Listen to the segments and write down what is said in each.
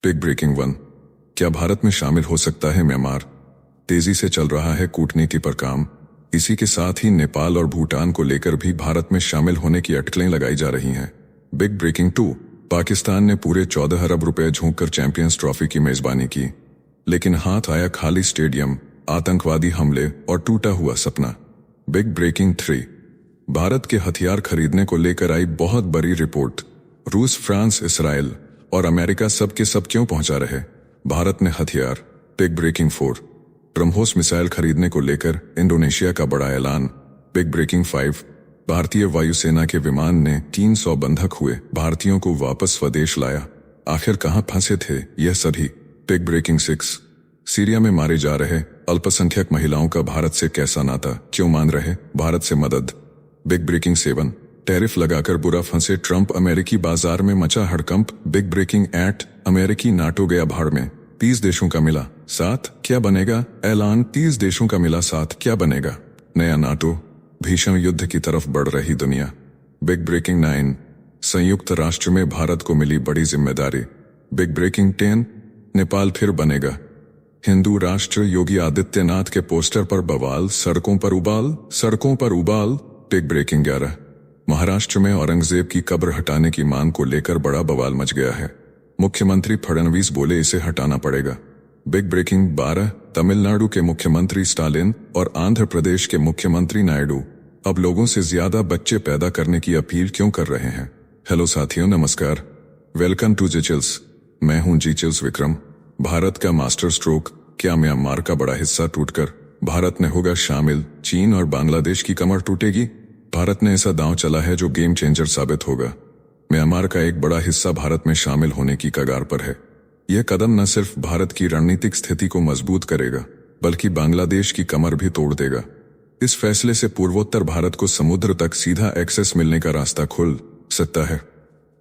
Big breaking one. क्या भारत में शामिल हो सकता है म्यांमार? तेजी से चल रहा है कूटनीति पर काम। इसी के साथ ही नेपाल और भूटान को लेकर भी भारत में शामिल होने की अटकलें लगाई जा रही हैं। Big breaking to. पाकिस्तान ने पूरे 14 अरब रुपए झोंक कर चैंपियंस ट्रॉफी की मेजबानी की, लेकिन हाथ आया खाली स्टेडियम, आतंकवादी हमले और टूटा हुआ सपना। Big breaking three. भारत के हथियार खरीदने को लेकर आई बहुत बड़ी रिपोर्ट। रूस, फ्रांस, इसराइल और अमेरिका सब के सब क्यों पहुंचा रहे भारत ने हथियार? Big breaking four. BrahMos missile खरीदने को लेकर इंडोनेशिया का बड़ा ऐलान। Big breaking five. भारतीय वायुसेना के विमान ने 300 बंधक हुए भारतीयों को वापस स्वदेश लाया। आखिर कहां फंसे थे यह सभी? Big breaking six. सीरिया में मारे जा रहे अल्पसंख्यक महिलाओं का भारत से कैसा नाता, क्यों मांग रहे भारत से मदद? Big breaking seven. टैरिफ लगाकर बुरा फंसे ट्रंप, अमेरिकी बाजार में मचा हड़कंप। Big breaking eight. अमेरिकी नाटो गया भाड़ में, 30 देशों का मिला साथ, क्या बनेगा ऐलान? 30 देशों का मिला साथ, क्या बनेगा नया नाटो? भीषण युद्ध की तरफ बढ़ रही दुनिया। Big breaking nine. संयुक्त राष्ट्र में भारत को मिली बड़ी जिम्मेदारी। Big breaking 10। नेपाल फिर बनेगा हिंदू राष्ट्र, योगी आदित्यनाथ के पोस्टर पर बवाल, सड़कों पर उबाल, सड़कों पर उबाल। Big breaking 11। महाराष्ट्र में औरंगजेब की कब्र हटाने की मांग को लेकर बड़ा बवाल मच गया है। मुख्यमंत्री फडणवीस बोले इसे हटाना पड़ेगा। Big breaking 12। तमिलनाडु के मुख्यमंत्री स्टालिन और आंध्र प्रदेश के मुख्यमंत्री नायडू अब लोगों से ज्यादा बच्चे पैदा करने की अपील क्यों कर रहे हैं? हेलो साथियों, नमस्कार, वेलकम टू जिचिल्स। मैं हूं जिचिल्स विक्रम। भारत का मास्टर स्ट्रोक, क्या म्यांमार का बड़ा हिस्सा टूटकर भारत में होगा शामिल? चीन और बांग्लादेश की कमर टूटेगी? भारत ने ऐसा दांव चला है जो गेम चेंजर साबित होगा। म्यांमार का एक बड़ा हिस्सा भारत में शामिल होने की कगार पर है। यह कदम न सिर्फ भारत की रणनीतिक स्थिति को मजबूत करेगा, बल्कि बांग्लादेश की कमर भी तोड़ देगा। इस फैसले से पूर्वोत्तर भारत को समुद्र तक सीधा एक्सेस मिलने का रास्ता खुल सकता है।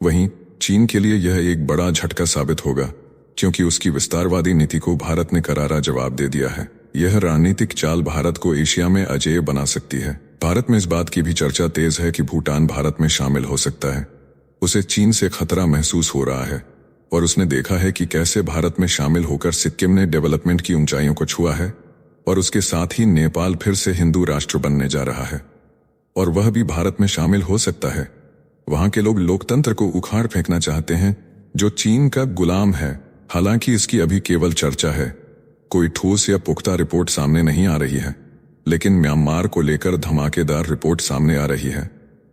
वहीं चीन के लिए यह एक बड़ा झटका साबित होगा, क्योंकि उसकी विस्तारवादी नीति को भारत ने करारा जवाब दे दिया है। यह रणनीतिक चाल भारत को एशिया में अजेय बना सकती है। भारत में इस बात की भी चर्चा तेज है कि भूटान भारत में शामिल हो सकता है। उसे चीन से खतरा महसूस हो रहा है और उसने देखा है कि कैसे भारत में शामिल होकर सिक्किम ने डेवलपमेंट की ऊंचाइयों को छुआ है, और उसके साथ ही नेपाल फिर से हिंदू राष्ट्र बनने जा रहा है और वह भी भारत में शामिल हो सकता है। वहां के लोग लोकतंत्र को उखाड़ फेंकना चाहते हैं जो चीन का गुलाम है। हालांकि इसकी अभी केवल चर्चा है, कोई ठोस या पुख्ता रिपोर्ट सामने नहीं आ रही है, लेकिन म्यांमार को लेकर धमाकेदार रिपोर्ट सामने आ रही है।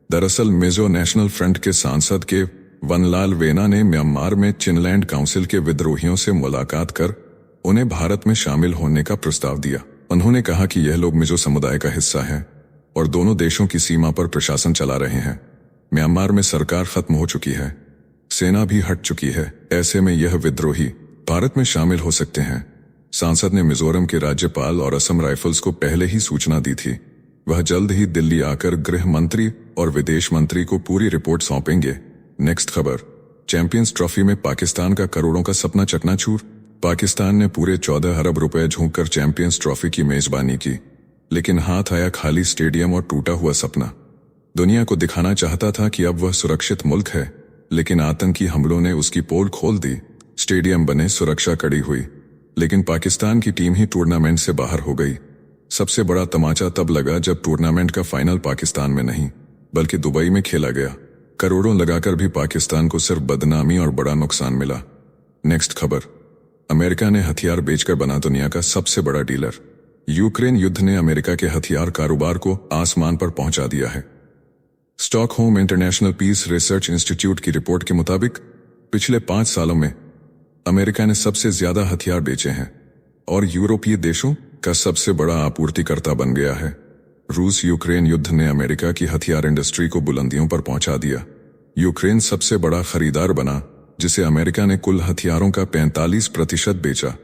दरअसल मिजो नेशनल फ्रंट के सांसद के वनलाल वेना ने म्यांमार में चिनलैंड काउंसिल के विद्रोहियों से मुलाकात कर उन्हें भारत में शामिल होने का प्रस्ताव दिया। उन्होंने कहा कि यह लोग मिजो समुदाय का हिस्सा हैं और दोनों देशों की सीमा पर प्रशासन चला रहे हैं। म्यांमार में सरकार खत्म हो चुकी है, सेना भी हट चुकी है, ऐसे में यह विद्रोही भारत में शामिल हो सकते हैं। सांसद ने मिजोरम के राज्यपाल और असम राइफल्स को पहले ही सूचना दी थी। वह जल्द ही दिल्ली आकर गृह मंत्री और विदेश मंत्री को पूरी रिपोर्ट सौंपेंगे। नेक्स्ट खबर। चैंपियंस ट्रॉफी में पाकिस्तान का करोड़ों का सपना चकनाचूर। पाकिस्तान ने पूरे 14 अरब रुपए झोंक कर चैंपियंस ट्रॉफी की मेजबानी की, लेकिन हाथ आया खाली स्टेडियम और टूटा हुआ सपना। दुनिया को दिखाना चाहता था कि अब वह सुरक्षित मुल्क है, लेकिन आतंकी हमलों ने उसकी पोल खोल दी। स्टेडियम बने, सुरक्षा कड़ी हुई, लेकिन पाकिस्तान की टीम ही टूर्नामेंट से बाहर हो गई। सबसे बड़ा तमाचा तब लगा जब टूर्नामेंट का फाइनल पाकिस्तान में नहीं बल्कि दुबई में खेला गया। करोड़ों लगाकर भी पाकिस्तान को सिर्फ बदनामी और बड़ा नुकसान मिला। नेक्स्ट खबर। अमेरिका ने हथियार बेचकर बना दुनिया का सबसे बड़ा डीलर। यूक्रेन युद्ध ने अमेरिका के हथियार कारोबार को आसमान पर पहुंचा दिया है। Stockholm International Peace Research Institute की रिपोर्ट के मुताबिक पिछले 5 सालों में अमेरिका ने सबसे ज्यादा हथियार बेचे हैं और यूरोपीय देशों का सबसे बड़ा आपूर्तिकर्ता बन गया है। रूस यूक्रेन युद्ध ने अमेरिका की हथियार इंडस्ट्री को बुलंदियों पर पहुंचा दिया। यूक्रेन सबसे बड़ा खरीदार बना, जिसे अमेरिका ने कुल हथियारों का 45% बेचा।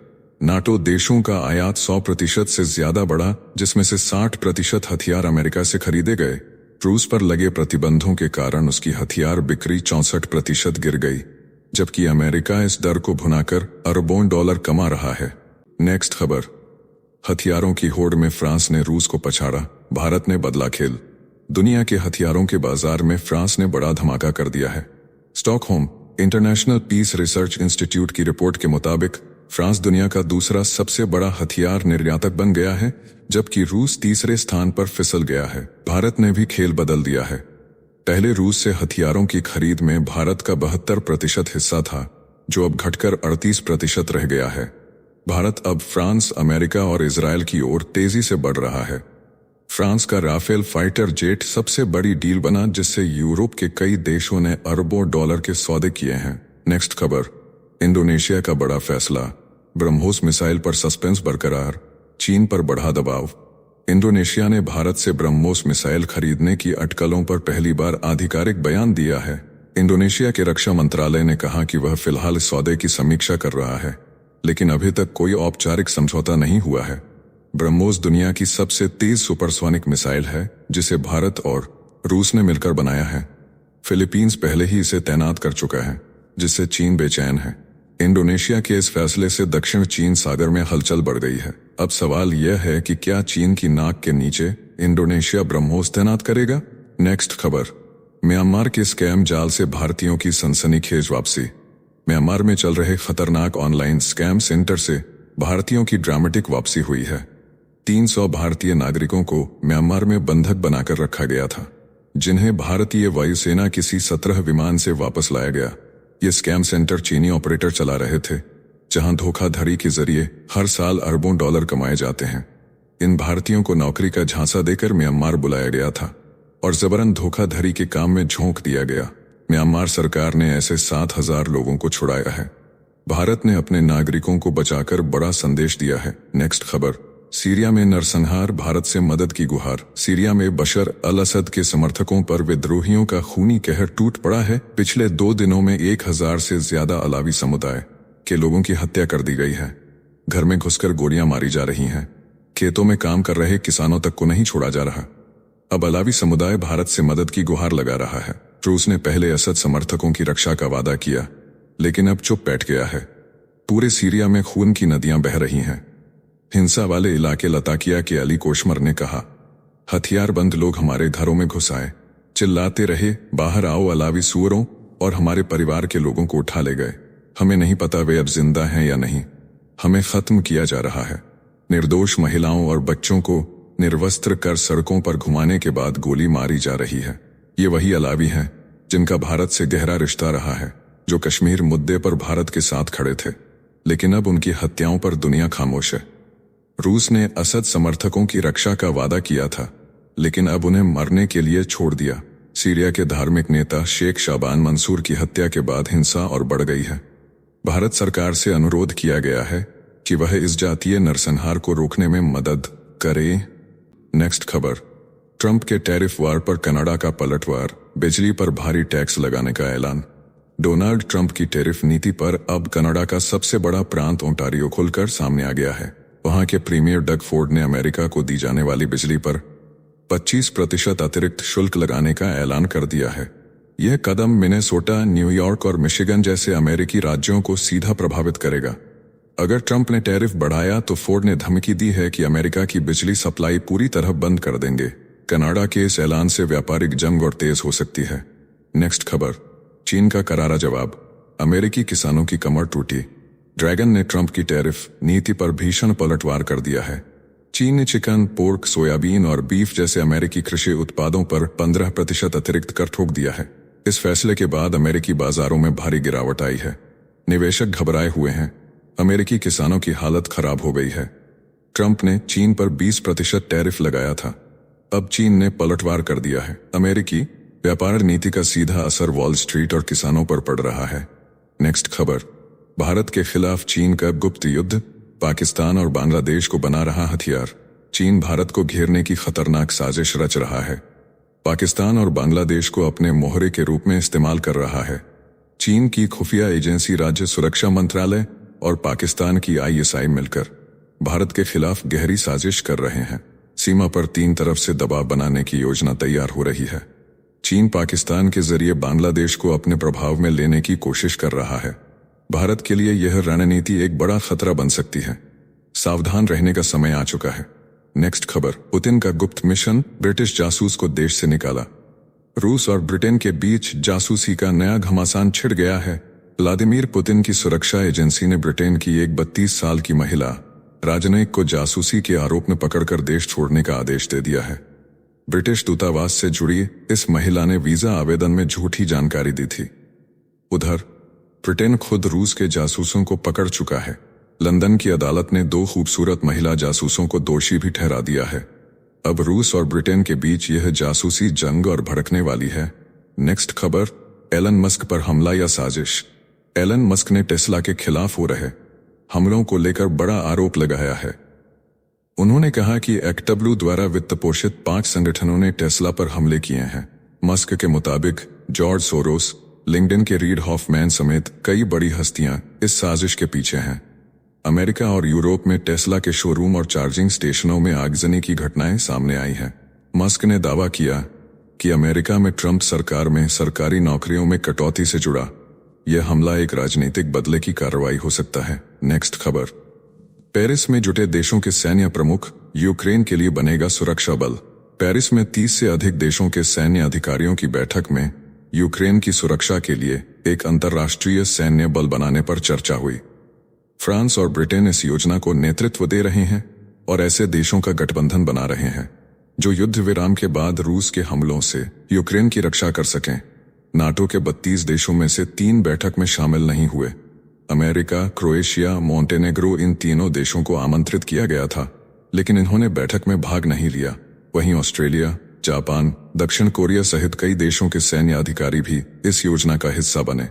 नाटो देशों का आयात 100% से ज्यादा बढ़ा, जिसमें से 60% हथियार अमेरिका से खरीदे गए। रूस पर लगे प्रतिबंधों के कारण उसकी हथियार बिक्री 64% गिर गई, जबकि अमेरिका इस दर को भुनाकर अरबों डॉलर कमा रहा है। नेक्स्ट खबर। हथियारों की होड़ में फ्रांस ने रूस को पछाड़ा, भारत ने बदला खेल। दुनिया के हथियारों के बाजार में फ्रांस ने बड़ा धमाका कर दिया है। Stockholm International Peace Research Institute की रिपोर्ट के मुताबिक फ्रांस दुनिया का दूसरा सबसे बड़ा हथियार निर्यातक बन गया है, जबकि रूस तीसरे स्थान पर फिसल गया है। भारत ने भी खेल बदल दिया है। पहले रूस से हथियारों की खरीद में भारत का 72% हिस्सा था, जो अब घटकर 38% रह गया है। भारत अब फ्रांस, अमेरिका और इजराइल की ओर तेजी से बढ़ रहा है। फ्रांस का राफेल फाइटर जेट सबसे बड़ी डील बना, जिससे यूरोप के कई देशों ने अरबों डॉलर के सौदे किए हैं। नेक्स्ट खबर, इंडोनेशिया का बड़ा फैसला, ब्रह्मोस मिसाइल पर सस्पेंस बरकरार, चीन पर बढ़ा दबाव। इंडोनेशिया ने भारत से ब्रह्मोस मिसाइल खरीदने की अटकलों पर पहली बार आधिकारिक बयान दिया है। इंडोनेशिया के रक्षा मंत्रालय ने कहा कि वह फिलहाल इस सौदे की समीक्षा कर रहा है, लेकिन अभी तक कोई औपचारिक समझौता नहीं हुआ है। ब्रह्मोस दुनिया की सबसे तेज सुपरसोनिक मिसाइल है, जिसे भारत और रूस ने मिलकर बनाया है। फिलीपींस पहले ही इसे तैनात कर चुका है, जिससे चीन बेचैन है। इंडोनेशिया के इस फैसले से दक्षिण चीन सागर में हलचल बढ़ गई है। अब सवाल यह है कि क्या चीन की नाक के नीचे इंडोनेशिया ब्रह्मोस तैनात करेगा? नेक्स्ट खबर, म्यांमार के स्कैम जाल से भारतीयों की सनसनीखेज वापसी। म्यांमार में चल रहे खतरनाक ऑनलाइन स्कैम सेंटर से भारतीयों की ड्रामेटिक वापसी हुई है। 300 भारतीय नागरिकों को म्यांमार में बंधक बनाकर रखा गया था, जिन्हें भारतीय वायुसेना किसी 17 विमान से वापस लाया गया। ये स्कैम सेंटर चीनी ऑपरेटर चला रहे थे, जहां धोखाधड़ी के जरिए हर साल अरबों डॉलर कमाए जाते हैं। इन भारतीयों को नौकरी का झांसा देकर म्यांमार बुलाया गया था और जबरन धोखाधड़ी के काम में झोंक दिया गया। म्यांमार सरकार ने ऐसे 7,000 लोगों को छुड़ाया है। भारत ने अपने नागरिकों को बचाकर बड़ा संदेश दिया है। नेक्स्ट खबर, सीरिया में नरसंहार, भारत से मदद की गुहार। सीरिया में बशर अल असद के समर्थकों पर विद्रोहियों का खूनी कहर टूट पड़ा है। पिछले 2 दिनों में 1000 से ज्यादा अलावी समुदाय के लोगों की हत्या कर दी गई है। घर में घुसकर गोलियां मारी जा रही हैं। खेतों में काम कर रहे किसानों तक को नहीं छोड़ा जा रहा। अब अलावी समुदाय भारत से मदद की गुहार लगा रहा है। रूस ने पहले असद समर्थकों की रक्षा का वादा किया, लेकिन अब चुप बैठ गया है। पूरे सीरिया में खून की नदियां बह रही हैं। हिंसा वाले इलाके लताकिया के अली कोशमर ने कहा, हथियारबंद लोग हमारे घरों में घुस आए, चिल्लाते रहे, बाहर आओ अलावी सूअरों, और हमारे परिवार के लोगों को उठा ले गए। हमें नहीं पता वे अब जिंदा हैं या नहीं। हमें खत्म किया जा रहा है। निर्दोष महिलाओं और बच्चों को निर्वस्त्र कर सड़कों पर घुमाने के बाद गोली मारी जा रही है। ये वही अलावी हैं जिनका भारत से गहरा रिश्ता रहा है, जो कश्मीर मुद्दे पर भारत के साथ खड़े थे, लेकिन अब उनकी हत्याओं पर दुनिया खामोश है। रूस ने असद समर्थकों की रक्षा का वादा किया था, लेकिन अब उन्हें मरने के लिए छोड़ दिया। सीरिया के धार्मिक नेता शेख शाबान मंसूर की हत्या के बाद हिंसा और बढ़ गई है। भारत सरकार से अनुरोध किया गया है कि वह इस जातीय नरसंहार को रोकने में मदद करे। नेक्स्ट खबर, ट्रंप के टैरिफ वार पर कनाडा का पलटवार, बिजली पर भारी टैक्स लगाने का ऐलान। डोनाल्ड ट्रंप की टैरिफ नीति पर अब कनाडा का सबसे बड़ा प्रांत ओंटारियो खुलकर सामने आ गया है। वहां के प्रीमियर डग फोर्ड ने अमेरिका को दी जाने वाली बिजली पर 25% अतिरिक्त शुल्क लगाने का ऐलान कर दिया है। यह कदम मिनेसोटा, न्यूयॉर्क और मिशिगन जैसे अमेरिकी राज्यों को सीधा प्रभावित करेगा। अगर ट्रंप ने टैरिफ बढ़ाया तो फोर्ड ने धमकी दी है कि अमेरिका की बिजली सप्लाई पूरी तरह बंद कर देंगे। कनाडा के इस ऐलान से व्यापारिक जंग और तेज हो सकती है। नेक्स्ट खबर, चीन का करारा जवाब, अमेरिकी किसानों की कमर टूटी। ड्रैगन ने ट्रंप की टैरिफ नीति पर भीषण पलटवार कर दिया है। चीन ने चिकन, पोर्क, सोयाबीन और बीफ जैसे अमेरिकी कृषि उत्पादों पर 15% अतिरिक्त कर ठोक दिया है। इस फैसले के बाद अमेरिकी बाजारों में भारी गिरावट आई है। निवेशक घबराए हुए हैं। अमेरिकी किसानों की हालत खराब हो गई है। ट्रंप ने चीन पर 20% टैरिफ लगाया था। अब चीन ने पलटवार कर दिया है। अमेरिकी व्यापार नीति का सीधा असर वॉल स्ट्रीट और किसानों पर पड़ रहा है। नेक्स्ट खबर, भारत के खिलाफ चीन का गुप्त युद्ध, पाकिस्तान और बांग्लादेश को बना रहा हथियार। चीन भारत को घेरने की खतरनाक साजिश रच रहा है। पाकिस्तान और बांग्लादेश को अपने मोहरे के रूप में इस्तेमाल कर रहा है। चीन की खुफिया एजेंसी राज्य सुरक्षा मंत्रालय और पाकिस्तान की ISI मिलकर भारत के खिलाफ गहरी साजिश कर रहे हैं। सीमा पर 3 तरफ से दबाव बनाने की योजना तैयार हो रही है। चीन पाकिस्तान के जरिए बांग्लादेश को अपने प्रभाव में लेने की कोशिश कर रहा है। भारत के लिए यह रणनीति एक बड़ा खतरा बन सकती है। सावधान रहने का समय आ चुका है। नेक्स्ट खबर, पुतिन का गुप्त मिशन, ब्रिटिश जासूस को देश से निकाला। रूस और ब्रिटेन के बीच जासूसी का नया घमासान छिड़ गया है। व्लादिमीर पुतिन की सुरक्षा एजेंसी ने ब्रिटेन की एक 32 साल की महिला राजनयिक को जासूसी के आरोप में पकड़कर देश छोड़ने का आदेश दे दिया है। ब्रिटिश दूतावास से जुड़ी इस महिला ने वीजा आवेदन में झूठी जानकारी दी थी। उधर ब्रिटेन खुद रूस के जासूसों को पकड़ चुका है। लंदन की अदालत ने 2 खूबसूरत महिला जासूसों को दोषी भी ठहरा दिया है। अब रूस और ब्रिटेन के बीच यह जासूसी जंग और भड़कने वाली है। नेक्स्ट खबर, एलन मस्क पर हमला या साजिश। एलन मस्क ने टेस्ला के खिलाफ हो रहे हमलों को लेकर बड़ा आरोप लगाया है। उन्होंने कहा कि एक्टब्लू द्वारा वित्त पोषित 5 संगठनों ने टेस्ला पर हमले किए हैं। मस्क के मुताबिक जॉर्ज सोरोस, लिंक्डइन के रीड हॉफमैन समेत कई बड़ी हस्तियां इस साजिश के पीछे हैं। अमेरिका और यूरोप में टेस्ला के शोरूम और चार्जिंग स्टेशनों में आगजनी की घटनाएं सामने आई हैं। मस्क ने दावा किया कि अमेरिका में ट्रंप सरकार में सरकारी नौकरियों में कटौती से जुड़ा यह हमला एक राजनीतिक बदले की कार्रवाई हो सकता है। नेक्स्ट खबर, पेरिस में जुटे देशों के सैन्य प्रमुख, यूक्रेन के लिए बनेगा सुरक्षा बल। पेरिस में 30 से अधिक देशों के सैन्य अधिकारियों की बैठक में यूक्रेन की सुरक्षा के लिए एक अंतर्राष्ट्रीय सैन्य बल बनाने पर चर्चा हुई। फ्रांस और ब्रिटेन इस योजना को नेतृत्व दे रहे हैं और ऐसे देशों का गठबंधन बना रहे हैं जो युद्ध विराम के बाद रूस के हमलों से यूक्रेन की रक्षा कर सकें। नाटो के 32 देशों में से 3 बैठक में शामिल नहीं हुए। अमेरिका, क्रोएशिया, मोंटेनेग्रो, इन तीनों देशों को आमंत्रित किया गया था, लेकिन इन्होंने बैठक में भाग नहीं लिया। वहीं ऑस्ट्रेलिया, जापान, दक्षिण कोरिया सहित कई देशों के सैन्य अधिकारी भी इस योजना का हिस्सा बने।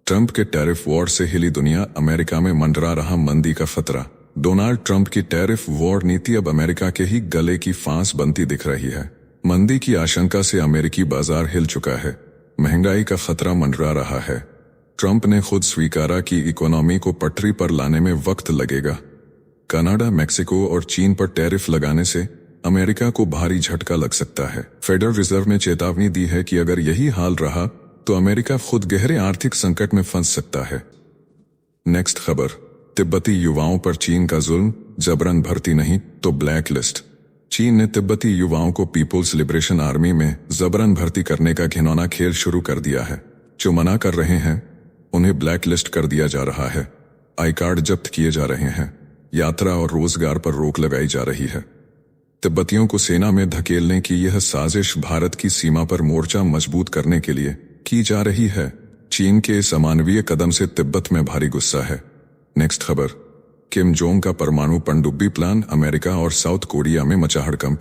ट्रंप के टैरिफ वॉर से हिली दुनिया, अमेरिका में मंडरा रहा मंदी का खतरा। डोनाल्ड ट्रंप की टैरिफ वॉर नीति अब अमेरिका के ही गले की फांस बनती दिख रही है। मंदी की आशंका से अमेरिकी बाजार हिल चुका है। महंगाई का खतरा मंडरा रहा है। ट्रंप ने खुद स्वीकारा कि इकोनॉमी को पटरी पर लाने में वक्त लगेगा। कनाडा, मैक्सिको और चीन पर टैरिफ लगाने से अमेरिका को भारी झटका लग सकता है। फेडरल रिजर्व ने चेतावनी दी है कि अगर यही हाल रहा तो अमेरिका खुद गहरे आर्थिक संकट में फंस सकता है। नेक्स्ट खबर, तिब्बती युवाओं पर चीन का जुल्म, जबरन भर्ती नहीं तो ब्लैक लिस्ट। चीन ने तिब्बती युवाओं को पीपुल्स लिबरेशन आर्मी में जबरन भर्ती करने का घिनौना खेल शुरू कर दिया है। जो मना कर रहे हैं उन्हें ब्लैक लिस्ट कर दिया जा रहा है। आई कार्ड जब्त किए जा रहे हैं। यात्रा और रोजगार पर रोक लगाई जा रही है। तिब्बतियों को सेना में धकेलने की यह साजिश भारत की सीमा पर मोर्चा मजबूत करने के लिए की जा रही है। चीन के इस अमानवीय कदम से तिब्बत में भारी गुस्सा है। नेक्स्ट खबर, किम जोंग का परमाणु पनडुब्बी प्लान, अमेरिका और साउथ कोरिया में मचा हड़कंप।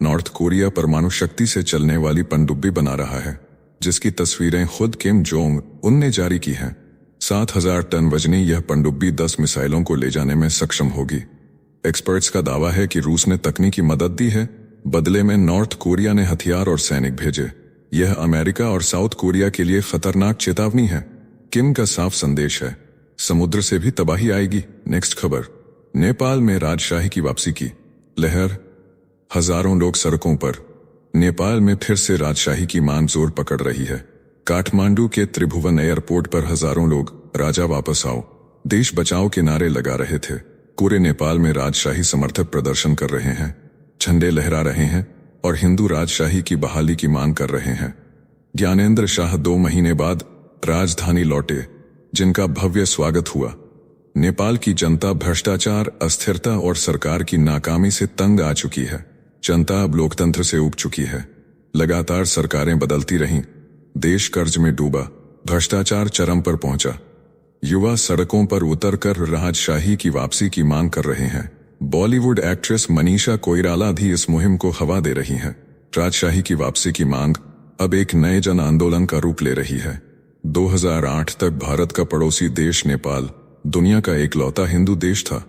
नॉर्थ कोरिया परमाणु शक्ति से चलने वाली पनडुब्बी बना रहा है, जिसकी तस्वीरें खुद किम जोंग उन ने जारी की हैं। 7000 टन वजनी यह पनडुब्बी 10 मिसाइलों को ले जाने में सक्षम होगी। एक्सपर्ट्स का दावा है कि रूस ने तकनीकी मदद दी है, बदले में नॉर्थ कोरिया ने हथियार और सैनिक भेजे। यह अमेरिका और साउथ कोरिया के लिए खतरनाक चेतावनी है। किम का साफ संदेश है, समुद्र से भी तबाही आएगी। नेक्स्ट खबर, नेपाल में राजशाही की वापसी की लहर, हजारों लोग सड़कों पर। नेपाल में फिर से राजशाही की मान जोर पकड़ रही है। काठमांडू के त्रिभुवन एयरपोर्ट पर हजारों लोग राजा वापस आओ, देश बचाओ के नारे लगा रहे थे। पूरे नेपाल में राजशाही समर्थक प्रदर्शन कर रहे हैं, झंडे लहरा रहे हैं और हिंदू राजशाही की बहाली की मांग कर रहे हैं। ज्ञानेंद्र शाह 2 महीने बाद राजधानी लौटे, जिनका भव्य स्वागत हुआ। नेपाल की जनता भ्रष्टाचार, अस्थिरता और सरकार की नाकामी से तंग आ चुकी है। जनता अब लोकतंत्र से ऊब चुकी है। लगातार सरकारें बदलती रहीं, देश कर्ज में डूबा, भ्रष्टाचार चरम पर पहुंचा। युवा सड़कों पर उतरकर राजशाही की वापसी की मांग कर रहे हैं। बॉलीवुड एक्ट्रेस मनीषा कोइराला भी इस मुहिम को हवा दे रही हैं। राजशाही की वापसी की मांग अब एक नए जन आंदोलन का रूप ले रही है। 2008 तक भारत का पड़ोसी देश नेपाल दुनिया का एकलौता हिंदू देश था,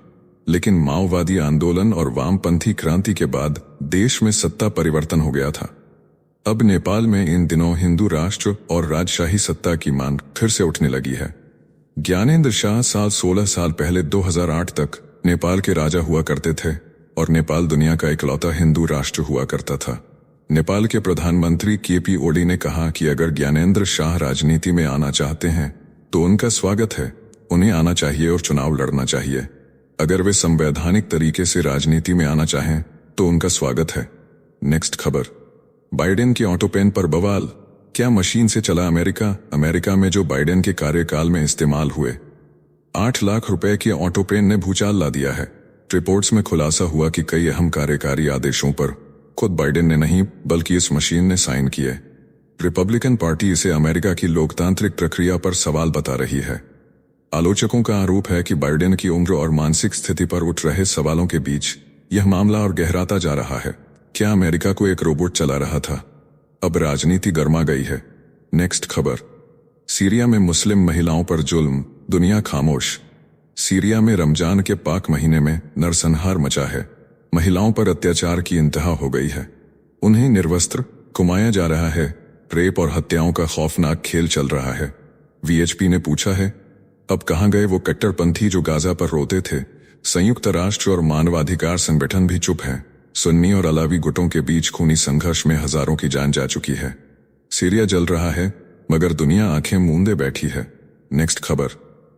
लेकिन माओवादी आंदोलन और वामपंथी क्रांति के बाद देश में सत्ता परिवर्तन हो गया था। अब नेपाल में इन दिनों हिंदू राष्ट्र और राजशाही सत्ता की मांग फिर से उठने लगी है। ज्ञानेंद्र शाह 16 साल पहले 2008 तक नेपाल के राजा हुआ करते थे और नेपाल दुनिया का इकलौता हिंदू राष्ट्र हुआ करता था। नेपाल के प्रधानमंत्री केपी ओली ने कहा कि अगर ज्ञानेंद्र शाह राजनीति में आना चाहते हैं तो उनका स्वागत है, उन्हें आना चाहिए और चुनाव लड़ना चाहिए। अगर वे संवैधानिक तरीके से राजनीति में आना चाहें तो उनका स्वागत है। नेक्स्ट खबर, बाइडेन की ऑटो पेन पर बवाल, क्या मशीन से चला अमेरिका? अमेरिका में जो बाइडेन के कार्यकाल में इस्तेमाल हुए 8 लाख रुपए की ऑटो पेन ने भूचाल ला दिया है। रिपोर्ट्स में खुलासा हुआ कि कई अहम कार्यकारी आदेशों पर खुद बाइडेन ने नहीं बल्कि इस मशीन ने साइन किए। रिपब्लिकन पार्टी इसे अमेरिका की लोकतांत्रिक प्रक्रिया पर सवाल बता रही है। आलोचकों का आरोप है कि बाइडेन की उम्र और मानसिक स्थिति पर उठ रहे सवालों के बीच यह मामला और गहराता जा रहा है। क्या अमेरिका को एक रोबोट चला रहा था? अब राजनीति गर्मा गई है। नेक्स्ट खबर, सीरिया में मुस्लिम महिलाओं पर जुल्म, दुनिया खामोश। सीरिया में रमजान के पाक महीने में नरसंहार मचा है। महिलाओं पर अत्याचार की इंतहा हो गई है। उन्हें निर्वस्त्र घुमाया जा रहा है। रेप और हत्याओं का खौफनाक खेल चल रहा है। वीएचपी ने पूछा है, अब कहां गए वो कट्टरपंथी जो गाजा पर रोते थे? संयुक्त राष्ट्र और मानवाधिकार संगठन भी चुप हैं। सुन्नी और अलावी गुटों के बीच खूनी संघर्ष में हजारों की जान जा चुकी है। सीरिया जल रहा है मगर दुनिया आंखें मूंदे बैठी है। नेक्स्ट खबर,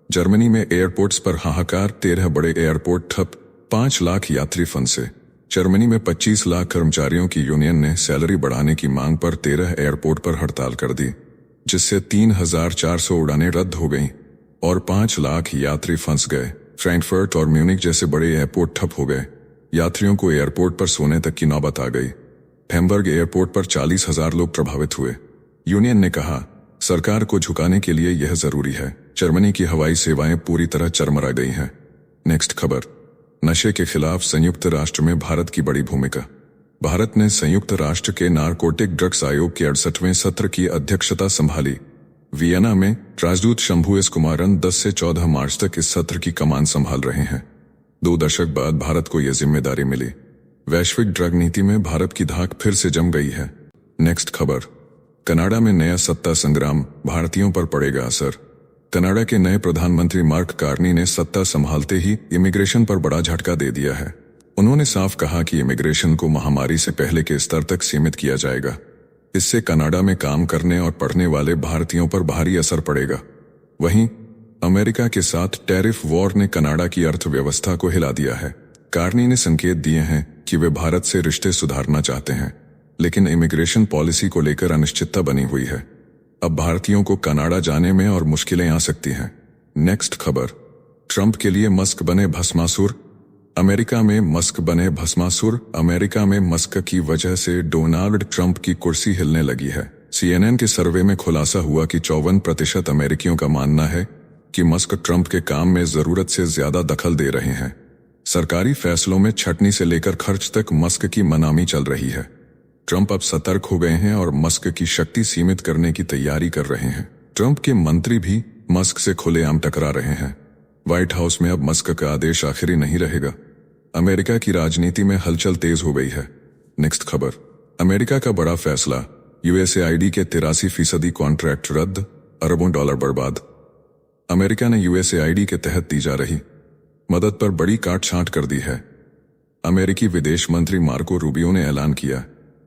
जर्मनी में एयरपोर्ट्स पर हाहाकार, 13 बड़े एयरपोर्ट ठप, 5 लाख यात्री फंसे। जर्मनी में 25 लाख कर्मचारियों की यूनियन ने सैलरी बढ़ाने की मांग पर 13 एयरपोर्ट पर हड़ताल कर दी, जिससे 3,400 उड़ानें रद्द हो गईं और 5 लाख यात्री फंस गए। फ्रैंकफर्ट और म्यूनिक जैसे बड़े एयरपोर्ट ठप हो गए। यात्रियों को एयरपोर्ट पर सोने तक की नौबत आ गई। हैम्बर्ग एयरपोर्ट पर 40,000 लोग प्रभावित हुए। यूनियन ने कहा, सरकार को झुकाने के लिए यह जरूरी है। जर्मनी की हवाई सेवाएं पूरी तरह चरमरा गई हैं। नेक्स्ट खबर, नशे के खिलाफ संयुक्त राष्ट्र में भारत की बड़ी भूमिका। भारत ने संयुक्त राष्ट्र के नारकोटिक ड्रग्स आयोग के 68वें सत्र की अध्यक्षता संभाली। वियना में राजदूत शंभू एस कुमारन 10 से 14 मार्च तक इस सत्र की कमान संभाल रहे हैं। 2 दशक बाद भारत को यह जिम्मेदारी मिली। वैश्विक ड्रग नीति में भारत की धाक फिर से जम गई है। नेक्स्ट खबर, कनाडा में नया सत्ता संग्राम, भारतीयों पर पड़ेगा असर। कनाडा के नए प्रधानमंत्री मार्क कार्नी ने सत्ता संभालते ही इमिग्रेशन पर बड़ा झटका दे दिया है। उन्होंने साफ कहा कि इमिग्रेशन को महामारी से पहले के स्तर तक सीमित किया जाएगा। इससे कनाडा में काम करने और पढ़ने वाले भारतीयों पर भारी असर पड़ेगा। वहीं अमेरिका के साथ टैरिफ वॉर ने कनाडा की अर्थव्यवस्था को हिला दिया है। कार्नी ने संकेत दिए हैं कि वे भारत से रिश्ते सुधारना चाहते हैं, लेकिन इमिग्रेशन पॉलिसी को लेकर अनिश्चितता बनी हुई है। अब भारतीयों को कनाडा जाने में और मुश्किलें आ सकती हैं। नेक्स्ट खबर, ट्रंप के लिए मस्क बने भस्मासुर। अमेरिका में मस्क बने भस्मासुर। अमेरिका में मस्क की वजह से डोनाल्ड ट्रंप की कुर्सी हिलने लगी है। CNN के सर्वे में खुलासा हुआ कि 54% अमेरिकियों का मानना है कि मस्क ट्रंप के काम में जरूरत से ज्यादा दखल दे रहे हैं। सरकारी फैसलों में छटनी से लेकर खर्च तक मस्क की मनामी चल रही है। ट्रंप अब सतर्क हो गए हैं और मस्क की शक्ति सीमित करने की तैयारी कर रहे हैं। ट्रंप के मंत्री भी मस्क से खुलेआम टकरा रहे हैं। व्हाइट हाउस में अब मस्क का आदेश आखिरी नहीं रहेगा। अमेरिका की राजनीति में हलचल तेज हो गई है। नेक्स्ट खबर, अमेरिका का बड़ा फैसला, USAID के 83% कॉन्ट्रैक्ट रद्द, अरबों डॉलर बर्बाद। अमेरिका ने USAID के तहत दी जा रही मदद पर बड़ी काट छांट कर दी है। अमेरिकी विदेश मंत्री मार्को रूबियो ने ऐलान किया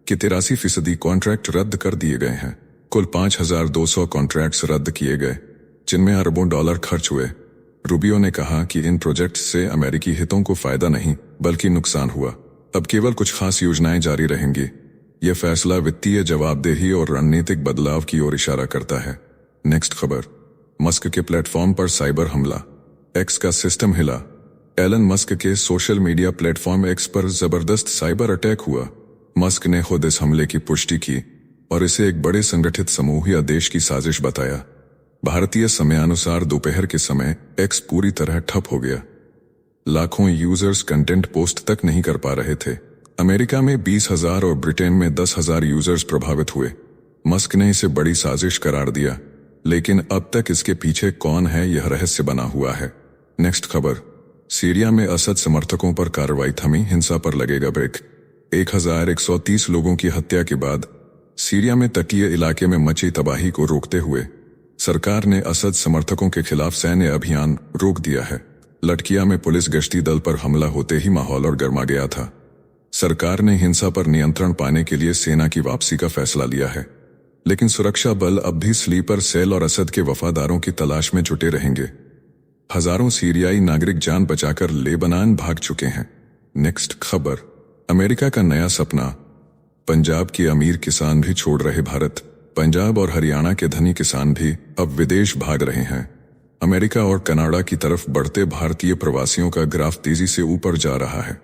कि 83% कॉन्ट्रैक्ट रद्द कर दिए गए हैं। कुल 5,200 कॉन्ट्रैक्ट्स रद्द किए गए, जिनमें अरबों डॉलर खर्च हुए। रूबियो ने कहा कि इन प्रोजेक्ट से अमेरिकी हितों को फायदा नहीं बल्कि नुकसान हुआ। अब केवल कुछ खास योजनाएं जारी रहेंगी। यह फैसला वित्तीय जवाबदेही और रणनीतिक बदलाव की ओर इशारा करता है। नेक्स्ट खबर, मस्क के प्लेटफॉर्म पर साइबर हमला, एक्स का सिस्टम हिला। एलन मस्क के सोशल मीडिया प्लेटफॉर्म एक्स पर जबरदस्त साइबर अटैक हुआ। मस्क ने खुद इस हमले की पुष्टि की और इसे एक बड़े संगठित समूह या देश की साजिश बताया। भारतीय समयानुसार दोपहर के समय एक्स पूरी तरह ठप हो गया। लाखों यूजर्स कंटेंट पोस्ट तक नहीं कर पा रहे थे। अमेरिका में 20,000 और ब्रिटेन में 10,000 यूजर्स प्रभावित हुए। मस्क ने इसे बड़ी साजिश करार दिया, लेकिन अब तक इसके पीछे कौन है यह रहस्य बना हुआ है। नेक्स्ट खबर, सीरिया में असद समर्थकों पर कार्रवाई थमी, हिंसा पर लगेगा ब्रेक। 1,130 लोगों की हत्या के बाद सीरिया में तटीय इलाके में मची तबाही को रोकते हुए सरकार ने असद समर्थकों के खिलाफ सैन्य अभियान रोक दिया है। लटकिया में पुलिस गश्ती दल पर हमला होते ही माहौल और गर्मा गया था। सरकार ने हिंसा पर नियंत्रण पाने के लिए सेना की वापसी का फैसला लिया है, लेकिन सुरक्षा बल अब भी स्लीपर सेल और असद के वफादारों की तलाश में जुटे रहेंगे। हजारों सीरियाई नागरिक जान बचाकर लेबनान भाग चुके हैं। नेक्स्ट खबर, अमेरिका का नया सपना, पंजाब के अमीर किसान भी छोड़ रहे भारत। पंजाब और हरियाणा के धनी किसान भी अब विदेश भाग रहे हैं। अमेरिका और कनाडा की तरफ बढ़ते भारतीय प्रवासियों का ग्राफ तेजी से ऊपर जा रहा है।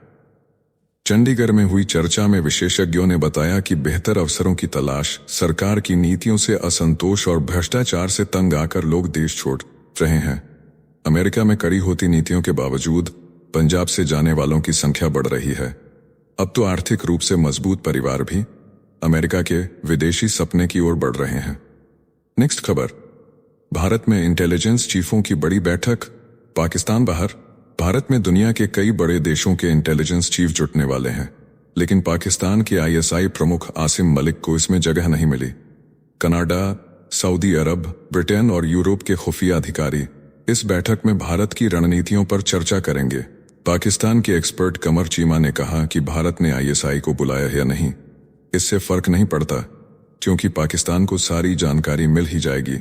चंडीगढ़ में हुई चर्चा में विशेषज्ञों ने बताया कि बेहतर अवसरों की तलाश, सरकार की नीतियों से असंतोष और भ्रष्टाचार से तंग आकर लोग देश छोड़ रहे हैं। अमेरिका में कड़ी होती नीतियों के बावजूद पंजाब से जाने वालों की संख्या बढ़ रही है। अब तो आर्थिक रूप से मजबूत परिवार भी अमेरिका के विदेशी सपने की ओर बढ़ रहे हैं। नेक्स्ट खबर, भारत में इंटेलिजेंस चीफों की बड़ी बैठक, पाकिस्तान बाहर। भारत में दुनिया के कई बड़े देशों के इंटेलिजेंस चीफ जुटने वाले हैं, लेकिन पाकिस्तान के ISI प्रमुख आसिम मलिक को इसमें जगह नहीं मिली। कनाडा, सऊदी अरब, ब्रिटेन और यूरोप के खुफिया अधिकारी इस बैठक में भारत की रणनीतियों पर चर्चा करेंगे। पाकिस्तान के एक्सपर्ट कमर चीमा ने कहा कि भारत ने ISI को बुलाया या नहीं, इससे फर्क नहीं पड़ता, क्योंकि पाकिस्तान को सारी जानकारी मिल ही जाएगी।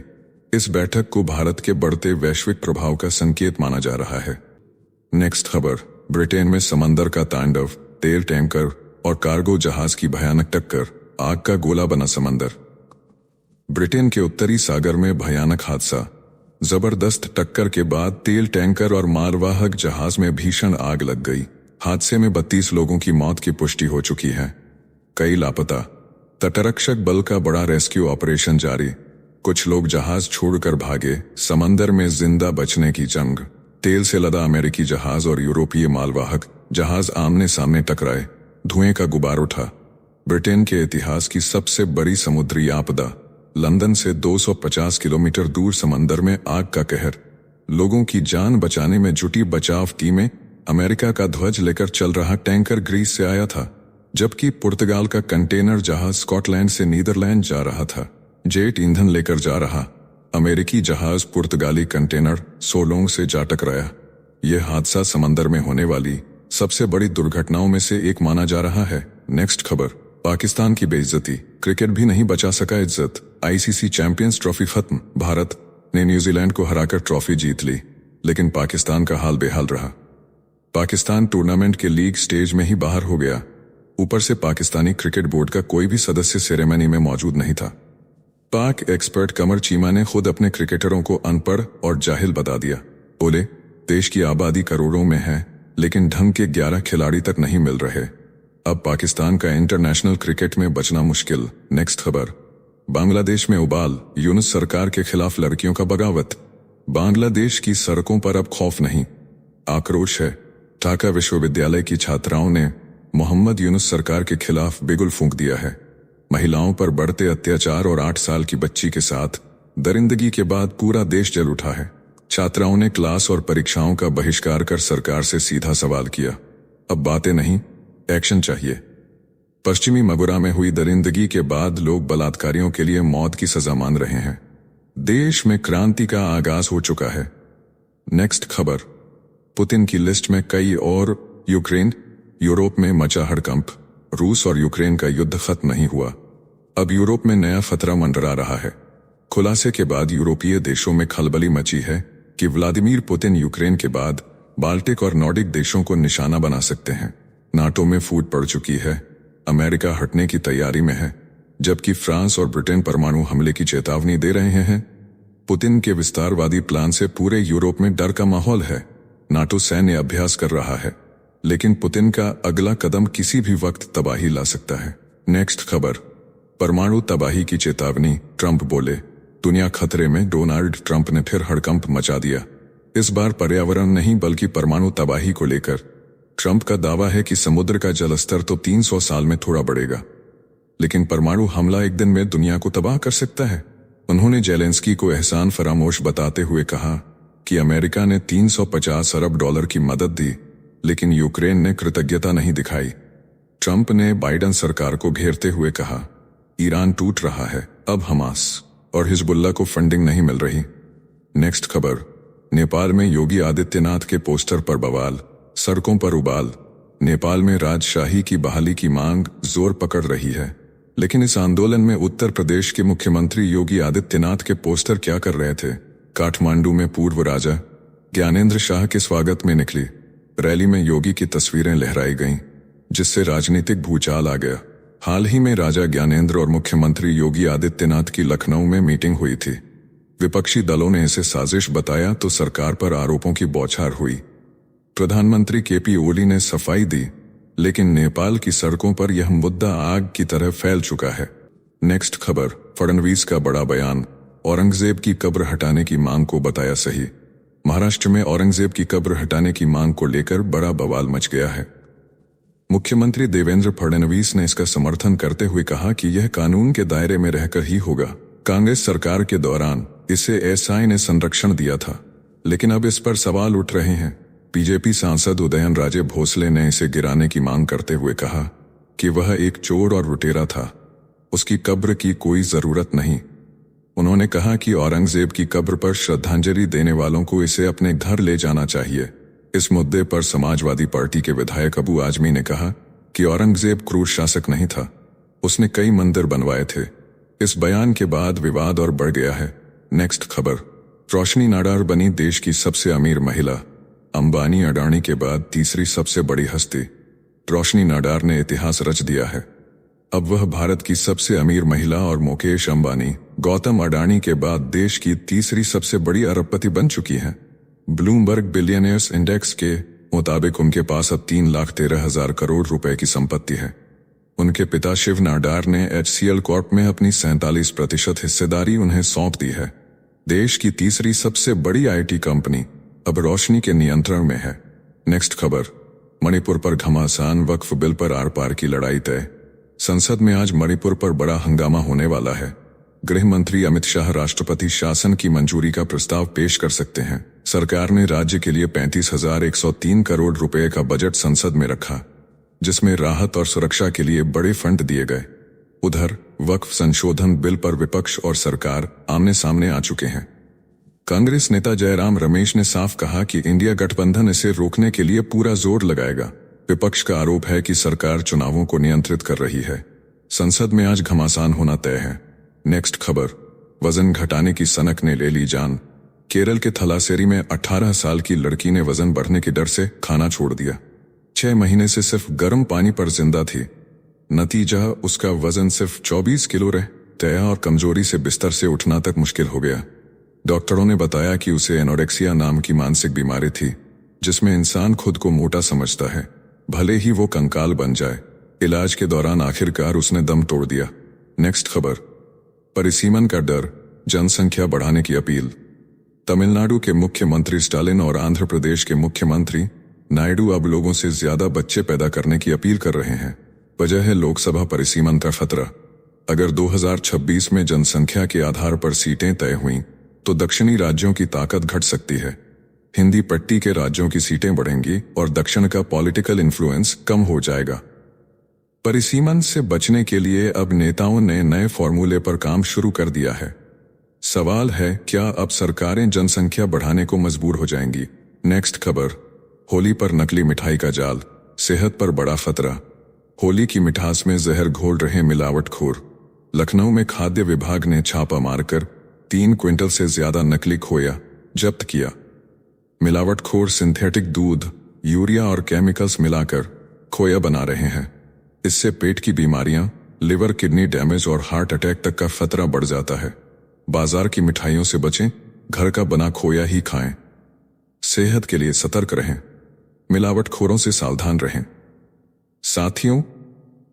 इस बैठक को भारत के बढ़ते वैश्विक प्रभाव का संकेत माना जा रहा है। नेक्स्ट खबर, ब्रिटेन में समंदर का तांडव, तेल टैंकर और कार्गो जहाज की भयानक टक्कर, आग का गोला बना समंदर। ब्रिटेन के उत्तरी सागर में भयानक हादसा, जबरदस्त टक्कर के बाद तेल टैंकर और मालवाहक जहाज में भीषण आग लग गई। हादसे में 32 लोगों की मौत की पुष्टि हो चुकी है, कई लापता। तटरक्षक बल का बड़ा रेस्क्यू ऑपरेशन जारी, कुछ लोग जहाज छोड़कर भागे। समंदर में जिंदा बचने की जंग, तेल से लदा अमेरिकी जहाज और यूरोपीय मालवाहक जहाज आमने सामने टकराए, धुएं का गुबार उठा। ब्रिटेन के इतिहास की सबसे बड़ी समुद्री आपदा, लंदन से 250 किलोमीटर दूर समंदर में आग का कहर। लोगों की जान बचाने में जुटी बचाव टीमें। अमेरिका का ध्वज लेकर चल रहा टैंकर ग्रीस से आया था, जबकि पुर्तगाल का कंटेनर जहाज स्कॉटलैंड से नीदरलैंड जा रहा था। जेट ईंधन लेकर जा रहा अमेरिकी जहाज पुर्तगाली कंटेनर सोलोंग से जा टकराया। यह हादसा समंदर में होने वाली सबसे बड़ी दुर्घटनाओं में से एक माना जा रहा है। नेक्स्ट खबर, पाकिस्तान की बेइज्जती, क्रिकेट भी नहीं बचा सका इज्जत। ICC चैंपियंस ट्रॉफी खत्म, भारत ने न्यूजीलैंड को हराकर ट्रॉफी जीत ली, लेकिन पाकिस्तान का हाल बेहाल रहा। पाकिस्तान टूर्नामेंट के लीग स्टेज में ही बाहर हो गया। ऊपर से पाकिस्तानी क्रिकेट बोर्ड का कोई भी सदस्य सेरेमनी में मौजूद नहीं था। पाक एक्सपर्ट कमर चीमा ने खुद अपने क्रिकेटरों को अनपढ़ और जाहिल बता दिया। बोले, देश की आबादी करोड़ों में है, लेकिन ढंग के 11 खिलाड़ी तक नहीं मिल रहे। अब पाकिस्तान का इंटरनेशनल क्रिकेट में बचना मुश्किल। नेक्स्ट खबर, बांग्लादेश में उबाल, यूनुस सरकार के खिलाफ लड़कियों का बगावत। बांग्लादेश की सड़कों पर अब खौफ नहीं, आक्रोश है। ढाका विश्वविद्यालय की छात्राओं ने मोहम्मद यूनुस सरकार के खिलाफ बिगुल फूंक दिया है। महिलाओं पर बढ़ते अत्याचार और 8 साल की बच्ची के साथ दरिंदगी के बाद पूरा देश जल उठा है। छात्राओं ने क्लास और परीक्षाओं का बहिष्कार कर सरकार से सीधा सवाल किया, अब बातें नहीं, एक्शन चाहिए। पश्चिमी मगुरा में हुई दरिंदगी के बाद लोग बलात्कारियों के लिए मौत की सजा मान रहे हैं। देश में क्रांति का आगाज हो चुका है। नेक्स्ट खबर, पुतिन की लिस्ट में कई और। यूक्रेन, यूरोप में मचा हड़कंप, रूस और यूक्रेन का युद्ध खत्म नहीं हुआ, अब यूरोप में नया खतरा मंडरा रहा है। खुलासे के बाद यूरोपीय देशों में खलबली मची है कि व्लादिमीर पुतिन यूक्रेन के बाद बाल्टिक और नॉर्डिक देशों को निशाना बना सकते हैं। नाटो में फूट पड़ चुकी है, अमेरिका हटने की तैयारी में है, जबकि फ्रांस और ब्रिटेन परमाणु हमले की चेतावनी दे रहे हैं। पुतिन के विस्तारवादी प्लान से पूरे यूरोप में डर का माहौल है। नाटो सैन्य अभ्यास कर रहा है, लेकिन पुतिन का अगला कदम किसी भी वक्त तबाही ला सकता है। नेक्स्ट खबर, परमाणु तबाही की चेतावनी, ट्रंप बोले, दुनिया खतरे में। डोनाल्ड ट्रंप ने फिर हड़कंप मचा दिया, इस बार पर्यावरण नहीं बल्कि परमाणु तबाही को लेकर। ट्रंप का दावा है कि समुद्र का जलस्तर तो 300 साल में थोड़ा बढ़ेगा, लेकिन परमाणु हमला एक दिन में दुनिया को तबाह कर सकता है। उन्होंने जेलेंस्की को एहसान फरामोश बताते हुए कहा कि अमेरिका ने 350 अरब डॉलर की मदद दी, लेकिन यूक्रेन ने कृतज्ञता नहीं दिखाई। ट्रंप ने बाइडेन सरकार को घेरते हुए कहा, ईरान टूट रहा है, अब हमास और हिजबुल्लाह को फंडिंग नहीं मिल रही। नेक्स्ट खबर, नेपाल में योगी आदित्यनाथ के पोस्टर पर बवाल, सड़कों पर उबाल। नेपाल में राजशाही की बहाली की मांग जोर पकड़ रही है, लेकिन इस आंदोलन में उत्तर प्रदेश के मुख्यमंत्री योगी आदित्यनाथ के पोस्टर क्या कर रहे थे। काठमांडू में पूर्व राजा ज्ञानेंद्र शाह के स्वागत में निकली रैली में योगी की तस्वीरें लहराई गईं, जिससे राजनीतिक भूचाल आ गया। हाल ही में राजा ज्ञानेंद्र और मुख्यमंत्री योगी आदित्यनाथ की लखनऊ में मीटिंग हुई थी। विपक्षी दलों ने इसे साजिश बताया तो सरकार पर आरोपों की बौछार हुई। प्रधानमंत्री केपी ओली ने सफाई दी, लेकिन नेपाल की सड़कों पर यह मुद्दा आग की तरह फैल चुका है। नेक्स्ट खबर, फडणवीस का बड़ा बयान, औरंगजेब की कब्र हटाने की मांग को बताया सही। महाराष्ट्र में औरंगजेब की कब्र हटाने की मांग को लेकर बड़ा बवाल मच गया है। मुख्यमंत्री देवेंद्र फडणवीस ने इसका समर्थन करते हुए कहा कि यह कानून के दायरे में रहकर ही होगा। कांग्रेस सरकार के दौरान इसे एसआई ने संरक्षण दिया था, लेकिन अब इस पर सवाल उठ रहे हैं। बीजेपी सांसद उदयन राजे भोसले ने इसे गिराने की मांग करते हुए कहा कि वह एक चोर और लुटेरा था, उसकी कब्र की कोई जरूरत नहीं। उन्होंने कहा कि औरंगजेब की कब्र पर श्रद्धांजलि देने वालों को इसे अपने घर ले जाना चाहिए। इस मुद्दे पर समाजवादी पार्टी के विधायक अबू आजमी ने कहा कि औरंगजेब क्रूर शासक नहीं था, उसने कई मंदिर बनवाए थे। इस बयान के बाद विवाद और बढ़ गया है। नेक्स्ट खबर, रोशनी नाडार बनी देश की सबसे अमीर महिला। अंबानी अडानी के बाद तीसरी सबसे बड़ी हस्ती रोशनी नाडार ने इतिहास रच दिया है। अब वह भारत की सबसे अमीर महिला और मुकेश अंबानी, गौतम अडानी के बाद देश की तीसरी सबसे बड़ी अरबपति बन चुकी हैं। ब्लूमबर्ग बिलियनियर्स इंडेक्स के मुताबिक उनके पास अब 3,13,000 करोड़ रुपए की संपत्ति है। उनके पिता शिव नाडार ने HCL कॉर्प में अपनी 47% हिस्सेदारी उन्हें सौंप दी है। देश की तीसरी सबसे बड़ी IT कंपनी अब रोशनी के नियंत्रण में है। नेक्स्ट खबर, मणिपुर पर घमासान, वक्फ बिल पर आर पार की लड़ाई तय। संसद में आज मणिपुर पर बड़ा हंगामा होने वाला है। गृह मंत्री अमित शाह राष्ट्रपति शासन की मंजूरी का प्रस्ताव पेश कर सकते हैं। सरकार ने राज्य के लिए 35,103 करोड़ रुपए का बजट संसद में रखा, जिसमें राहत और सुरक्षा के लिए बड़े फंड दिए गए। उधर वक्फ संशोधन बिल पर विपक्ष और सरकार आमने सामने आ चुके हैं। कांग्रेस नेता जयराम रमेश ने साफ कहा कि इंडिया गठबंधन इसे रोकने के लिए पूरा जोर लगाएगा। विपक्ष का आरोप है कि सरकार चुनावों को नियंत्रित कर रही है। संसद में आज घमासान होना तय है। नेक्स्ट खबर, वजन घटाने की सनक ने ले ली जान। केरल के थलासेरी में 18 साल की लड़की ने वजन बढ़ने के डर से खाना छोड़ दिया। 6 महीने से सिर्फ गर्म पानी पर जिंदा थी। नतीजा, उसका वजन सिर्फ 24 किलो रह गया और कमजोरी से बिस्तर से उठना तक मुश्किल हो गया। डॉक्टरों ने बताया कि उसे एनोरेक्सिया नाम की मानसिक बीमारी थी, जिसमें इंसान खुद को मोटा समझता है, भले ही वो कंकाल बन जाए। इलाज के दौरान आखिरकार उसने दम तोड़ दिया। नेक्स्ट खबर, परिसीमन का डर, जनसंख्या बढ़ाने की अपील। तमिलनाडु के मुख्यमंत्री स्टालिन और आंध्र प्रदेश के मुख्यमंत्री नायडू अब लोगों से ज्यादा बच्चे पैदा करने की अपील कर रहे हैं। वजह है लोकसभा परिसीमन का खतरा। अगर 2026 में जनसंख्या के आधार पर सीटें तय हुई तो दक्षिणी राज्यों की ताकत घट सकती है। हिंदी पट्टी के राज्यों की सीटें बढ़ेंगी और दक्षिण का पॉलिटिकल इन्फ्लुएंस कम हो जाएगा। परिसीमन से बचने के लिए अब नेताओं ने नए फॉर्मूले पर काम शुरू कर दिया है। सवाल है, क्या अब सरकारें जनसंख्या बढ़ाने को मजबूर हो जाएंगी? नेक्स्ट खबर, होली पर नकली मिठाई का जाल, सेहत पर बड़ा खतरा। होली की मिठास में जहर घोल रहे मिलावटखोर। लखनऊ में खाद्य विभाग ने छापा मारकर 3 क्विंटल से ज्यादा नकली खोया जब्त किया। मिलावटखोर सिंथेटिक दूध, यूरिया और केमिकल्स मिलाकर खोया बना रहे हैं। इससे पेट की बीमारियां, लिवर, किडनी डैमेज और हार्ट अटैक तक का खतरा बढ़ जाता है। बाजार की मिठाइयों से बचें, घर का बना खोया ही खाएं। सेहत के लिए सतर्क रहें, मिलावटखोरों से सावधान रहें। साथियों,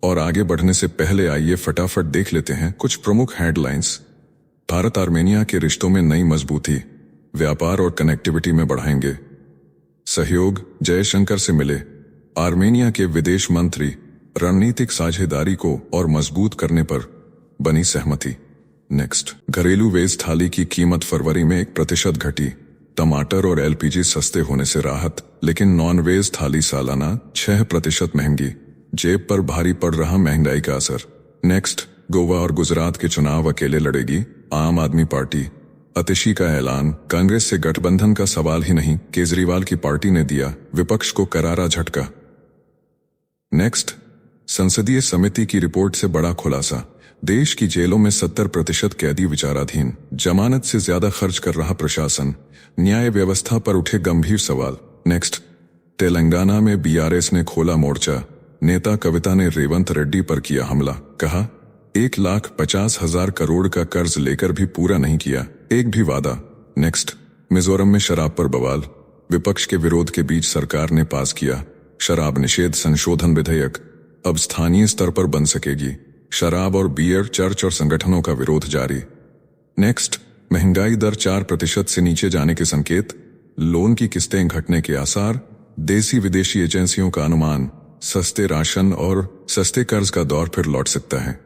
और आगे बढ़ने से पहले आइए फटाफट देख लेते हैं कुछ प्रमुख हेडलाइंस। भारत आर्मेनिया के रिश्तों में नई मजबूती, व्यापार और कनेक्टिविटी में बढ़ाएंगे सहयोग। जयशंकर से मिले आर्मेनिया के विदेश मंत्री। रणनीतिक साझेदारी को और मजबूत करने पर बनी सहमति। नेक्स्ट, घरेलू वेज थाली की कीमत फरवरी में 1% घटी। टमाटर और LPG सस्ते होने से राहत, लेकिन नॉन वेज थाली सालाना 6% महंगी। जेब पर भारी पड़ रहा महंगाई का असर। नेक्स्ट, गोवा और गुजरात के चुनाव अकेले लड़ेगी आम आदमी पार्टी। अतिशी का ऐलान, कांग्रेस से गठबंधन का सवाल ही नहीं, केजरीवाल की पार्टी ने दिया विपक्ष को करारा झटका। नेक्स्ट, संसदीय समिति की रिपोर्ट से बड़ा खुलासा। देश की जेलों में 70% कैदी विचाराधीन। जमानत से ज्यादा खर्च कर रहा प्रशासन। न्याय व्यवस्था पर उठे गंभीर सवाल। नेक्स्ट, तेलंगाना में BRS ने खोला मोर्चा। नेता कविता ने रेवंत रेड्डी पर किया हमला, कहा 1,50,000 करोड़ का कर्ज लेकर भी पूरा नहीं किया एक भी वादा। नेक्स्ट, मिजोरम में शराब पर बवाल, विपक्ष के विरोध के बीच सरकार ने पास किया शराब निषेध संशोधन विधेयक, अब स्थानीय स्तर पर बन सकेगी शराब और बियर, चर्च और संगठनों का विरोध जारी। नेक्स्ट, महंगाई दर 4% से नीचे जाने के संकेत, लोन की किस्तें घटने के आसार, देसी विदेशी एजेंसियों का अनुमान सस्ते राशन और सस्ते कर्ज का दौर फिर लौट सकता है।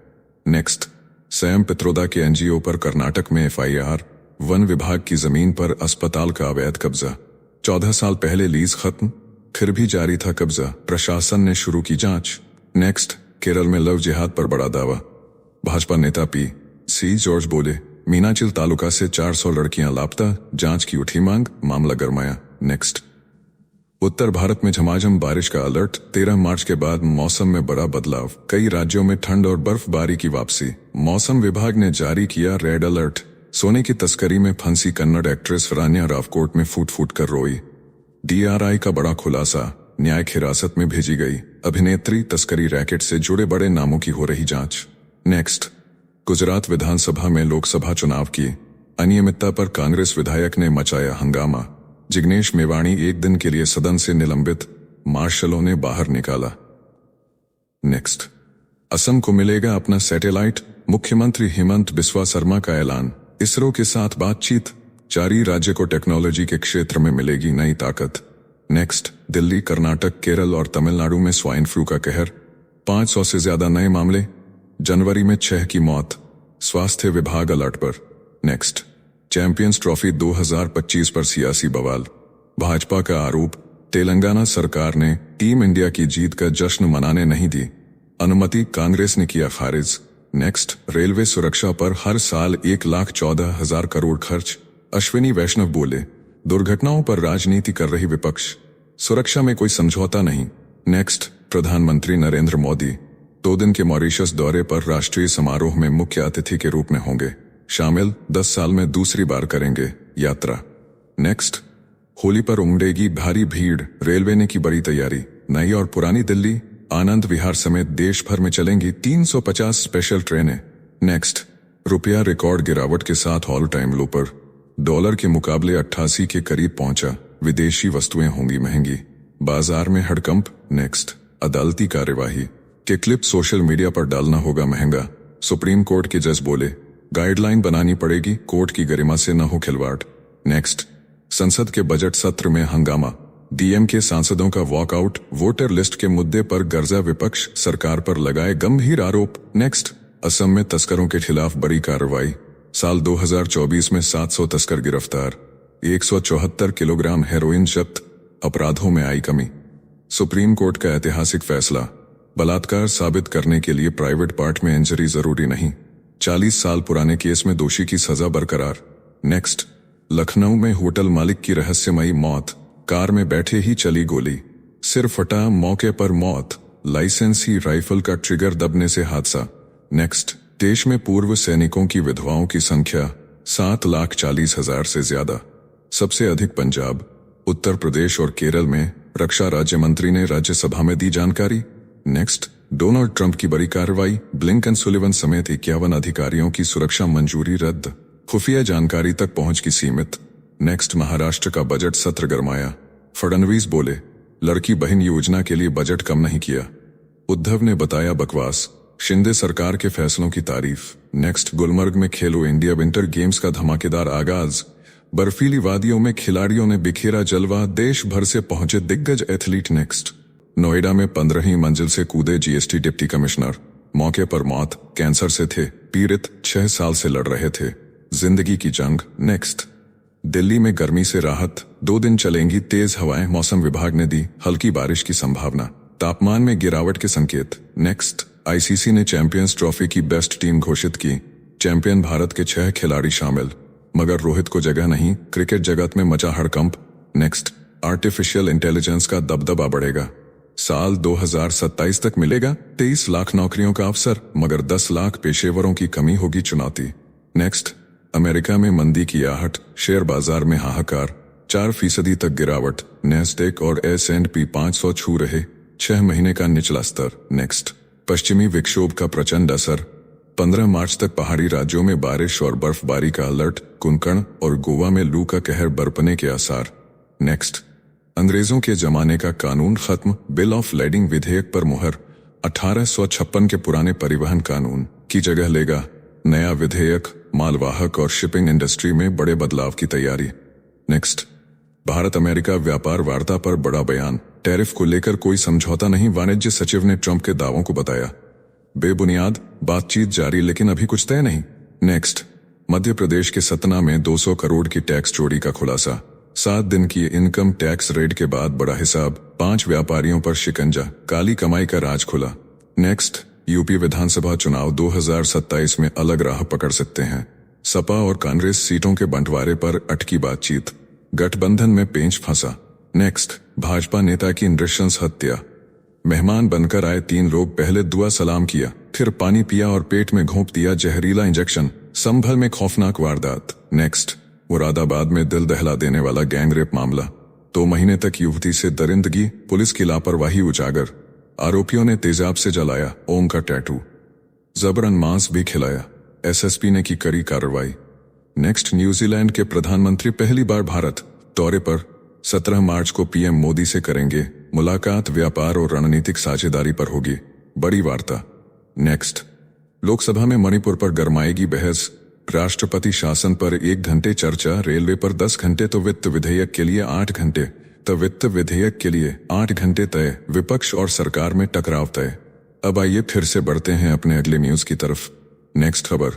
नेक्स्ट, सैम पित्रोदा के एनजीओ पर कर्नाटक में एफआईआर, वन विभाग की जमीन पर अस्पताल का अवैध कब्जा, 14 साल पहले लीज खत्म फिर भी जारी था कब्जा, प्रशासन ने शुरू की जांच। नेक्स्ट, केरल में लव जिहाद पर बड़ा दावा, भाजपा नेता पी.सी. जॉर्ज बोले मीनाचिल तालुका से 400 लड़कियां लापता, जांच की उठी मांग, मामला गरमाया। नेक्स्ट, उत्तर भारत में झमाझम बारिश का अलर्ट, 13 मार्च के बाद मौसम में बड़ा बदलाव, कई राज्यों में ठंड और बर्फबारी की वापसी, मौसम विभाग ने जारी किया रेड अलर्ट। सोने की तस्करी में फंसी कन्नड़ एक्ट्रेस रान्या राव कोर्ट में फूट फूट कर रोई, डीआरआई का बड़ा खुलासा, न्यायिक हिरासत में भेजी गई अभिनेत्री, तस्करी रैकेट से जुड़े बड़े नामों की हो रही जांच। नेक्स्ट, गुजरात विधानसभा में लोकसभा चुनाव की अनियमितता पर कांग्रेस विधायक ने मचाया हंगामा, जिग्नेश मेवाणी एक दिन के लिए सदन से निलंबित, मार्शलों ने बाहर निकाला। नेक्स्ट, असम को मिलेगा अपना सैटेलाइट, मुख्यमंत्री हेमंत बिस्वा शर्मा का ऐलान, इसरो के साथ बातचीत जारी, राज्य को टेक्नोलॉजी के क्षेत्र में मिलेगी नई ताकत। नेक्स्ट, दिल्ली, कर्नाटक, केरल और तमिलनाडु में स्वाइन फ्लू का कहर, 500 से ज्यादा नए मामले, जनवरी में 6 की मौत, स्वास्थ्य विभाग अलर्ट पर। नेक्स्ट, चैंपियंस ट्रॉफी 2025 पर सियासी बवाल, भाजपा का आरोप तेलंगाना सरकार ने टीम इंडिया की जीत का जश्न मनाने नहीं दी, अनुमति कांग्रेस ने किया खारिज। नेक्स्ट, रेलवे सुरक्षा पर हर साल 1,14,000 करोड़ खर्च, अश्विनी वैष्णव बोले दुर्घटनाओं पर राजनीति कर रही विपक्ष, सुरक्षा में कोई समझौता नहीं। नेक्स्ट, प्रधानमंत्री नरेंद्र मोदी 2 दिन के मॉरिशस दौरे पर राष्ट्रीय समारोह में मुख्य अतिथि के रूप में होंगे शामिल, 10 साल में दूसरी बार करेंगे यात्रा। नेक्स्ट, होली पर उमड़ेगी भारी भीड़, रेलवे ने की बड़ी तैयारी, नई और पुरानी दिल्ली, आनंद विहार समेत देश भर में चलेंगी 350 स्पेशल ट्रेनें। नेक्स्ट, रुपया रिकॉर्ड गिरावट के साथ ऑल टाइम लो पर, डॉलर के मुकाबले 88 के करीब पहुंचा, विदेशी वस्तुएं होंगी महंगी, बाजार में हड़कंप। नेक्स्ट, अदालती कार्यवाही के क्लिप सोशल मीडिया पर डालना होगा महंगा, सुप्रीम कोर्ट के जज बोले गाइडलाइन बनानी पड़ेगी, कोर्ट की गरिमा से न हो खिलवाड़। नेक्स्ट, संसद के बजट सत्र में हंगामा, डीएम के सांसदों का वॉकआउट, वोटर लिस्ट के मुद्दे पर गर्जा विपक्ष, सरकार पर लगाए गंभीर आरोप। नेक्स्ट, असम में तस्करों के खिलाफ बड़ी कार्रवाई, साल 2024 में 700 तस्कर गिरफ्तार, 174 किलोग्राम हेरोइन जब्त, अपराधों में आई कमी। सुप्रीम कोर्ट का ऐतिहासिक फैसला, बलात्कार साबित करने के लिए प्राइवेट पार्ट में इंजरी जरूरी नहीं, 40 साल पुराने केस में दोषी की सजा बरकरार। नेक्स्ट, लखनऊ में होटल मालिक की रहस्यमयी मौत, कार में बैठे ही चली गोली, सिर फटा, मौके पर मौत, लाइसेंसी राइफल का ट्रिगर दबने से हादसा। नेक्स्ट, देश में पूर्व सैनिकों की विधवाओं की संख्या 7,40,000 से ज्यादा, सबसे अधिक पंजाब, उत्तर प्रदेश और केरल में, रक्षा राज्य मंत्री ने राज्यसभा में दी जानकारी। नेक्स्ट, डोनाल्ड ट्रंप की बड़ी कार्रवाई, ब्लिंकन सुलिवन समेत 51 अधिकारियों की सुरक्षा मंजूरी रद्द, खुफिया जानकारी तक पहुंच की सीमित। नेक्स्ट, महाराष्ट्र का बजट सत्र गरमाया, फडणवीस बोले लड़की बहन योजना के लिए बजट कम नहीं किया, उद्धव ने बताया बकवास, शिंदे सरकार के फैसलों की तारीफ। नेक्स्ट, गुलमर्ग में खेलो इंडिया विंटर गेम्स का धमाकेदार आगाज, बर्फीली वादियों में खिलाड़ियों ने बिखेरा जलवा, देश भर से पहुंचे दिग्गज एथलीट। नेक्स्ट, नोएडा में 15वीं मंजिल से कूदे जीएसटी डिप्टी कमिश्नर, मौके पर मौत, कैंसर से थे पीड़ित, 6 साल से लड़ रहे थे जिंदगी की जंग। नेक्स्ट, दिल्ली में गर्मी से राहत, 2 दिन चलेंगी तेज हवाएं, मौसम विभाग ने दी हल्की बारिश की संभावना, तापमान में गिरावट के संकेत। नेक्स्ट, आईसीसी ने चैंपियंस ट्रॉफी की बेस्ट टीम घोषित की, चैंपियन भारत के 6 खिलाड़ी शामिल, मगर रोहित को जगह नहीं, क्रिकेट जगत में मचा हड़कंप। नेक्स्ट, आर्टिफिशियल इंटेलिजेंस का दबदबा बढ़ेगा, साल 2027 तक मिलेगा 23 लाख नौकरियों का अवसर, मगर 10 लाख पेशेवरों की कमी होगी चुनौती। नेक्स्ट, अमेरिका में मंदी की आहट, शेयर बाजार में हाहाकार, 4% तक गिरावट, नैस्डैक और S&P 500 छू रहे 6 महीने का निचला स्तर। नेक्स्ट, पश्चिमी विक्षोभ का प्रचंड असर। 15 मार्च तक पहाड़ी राज्यों में बारिश और बर्फबारी का अलर्ट। कोंकण और गोवा में लू का कहर बरपने के आसार। नेक्स्ट, अंग्रेजों के जमाने का कानून खत्म। बिल ऑफ लेडिंग विधेयक पर मुहर। 1856 के पुराने परिवहन कानून की जगह लेगा नया विधेयक। मालवाहक और शिपिंग इंडस्ट्री में बड़े बदलाव की तैयारी। नेक्स्ट, भारत अमेरिका व्यापार वार्ता पर बड़ा बयान। टैरिफ को लेकर कोई समझौता नहीं, वाणिज्य सचिव ने ट्रंप के दावों को बताया बेबुनियाद। बातचीत जारी लेकिन अभी कुछ तय नहीं। नेक्स्ट, मध्य प्रदेश के सतना में 200 करोड़ की टैक्स चोरी का खुलासा। 7 दिन की इनकम टैक्स रेड के बाद बड़ा हिसाब। 5 व्यापारियों पर शिकंजा। काली कमाई का राज खुला। नेक्स्ट, यूपी विधानसभा चुनाव 2027 में अलग राह पकड़ सकते हैं। सपा और कांग्रेस सीटों के बंटवारे पर अटकी बातचीत। गठबंधन में पेंच फंसा। नेक्स्ट, भाजपा नेता की नृशंस हत्या। मेहमान बनकर आए 3 लोग, पहले दुआ सलाम किया, फिर पानी पिया और पेट में घोंप दिया जहरीला इंजेक्शन। संभल में खौफनाक वारदात। नेक्स्ट, मुरादाबाद में दिल दहला देने वाला गैंगरेप मामला। 2 महीने तक युवती से दरिंदगी, पुलिस की लापरवाही उजागर। आरोपियों ने तेजाब से जलाया ओम का टैटू, जबरन मांस भी खिलाया। एसएसपी ने की कड़ी कार्रवाई। नेक्स्ट, न्यूजीलैंड के प्रधानमंत्री पहली बार भारत दौरे पर। 17 मार्च को पीएम मोदी से करेंगे मुलाकात। व्यापार और रणनीतिक साझेदारी पर होगी बड़ी वार्ता। नेक्स्ट, लोकसभा में मणिपुर पर गरमाएगी बहस। राष्ट्रपति शासन पर 1 घंटे चर्चा। रेलवे पर 10 घंटे तो वित्त विधेयक के लिए 8 घंटे। तो वित्त विधेयक के लिए 8 घंटे तय। विपक्ष और सरकार में टकराव तय। अब आइए फिर से बढ़ते हैं अपने अगले न्यूज की तरफ। नेक्स्ट खबर,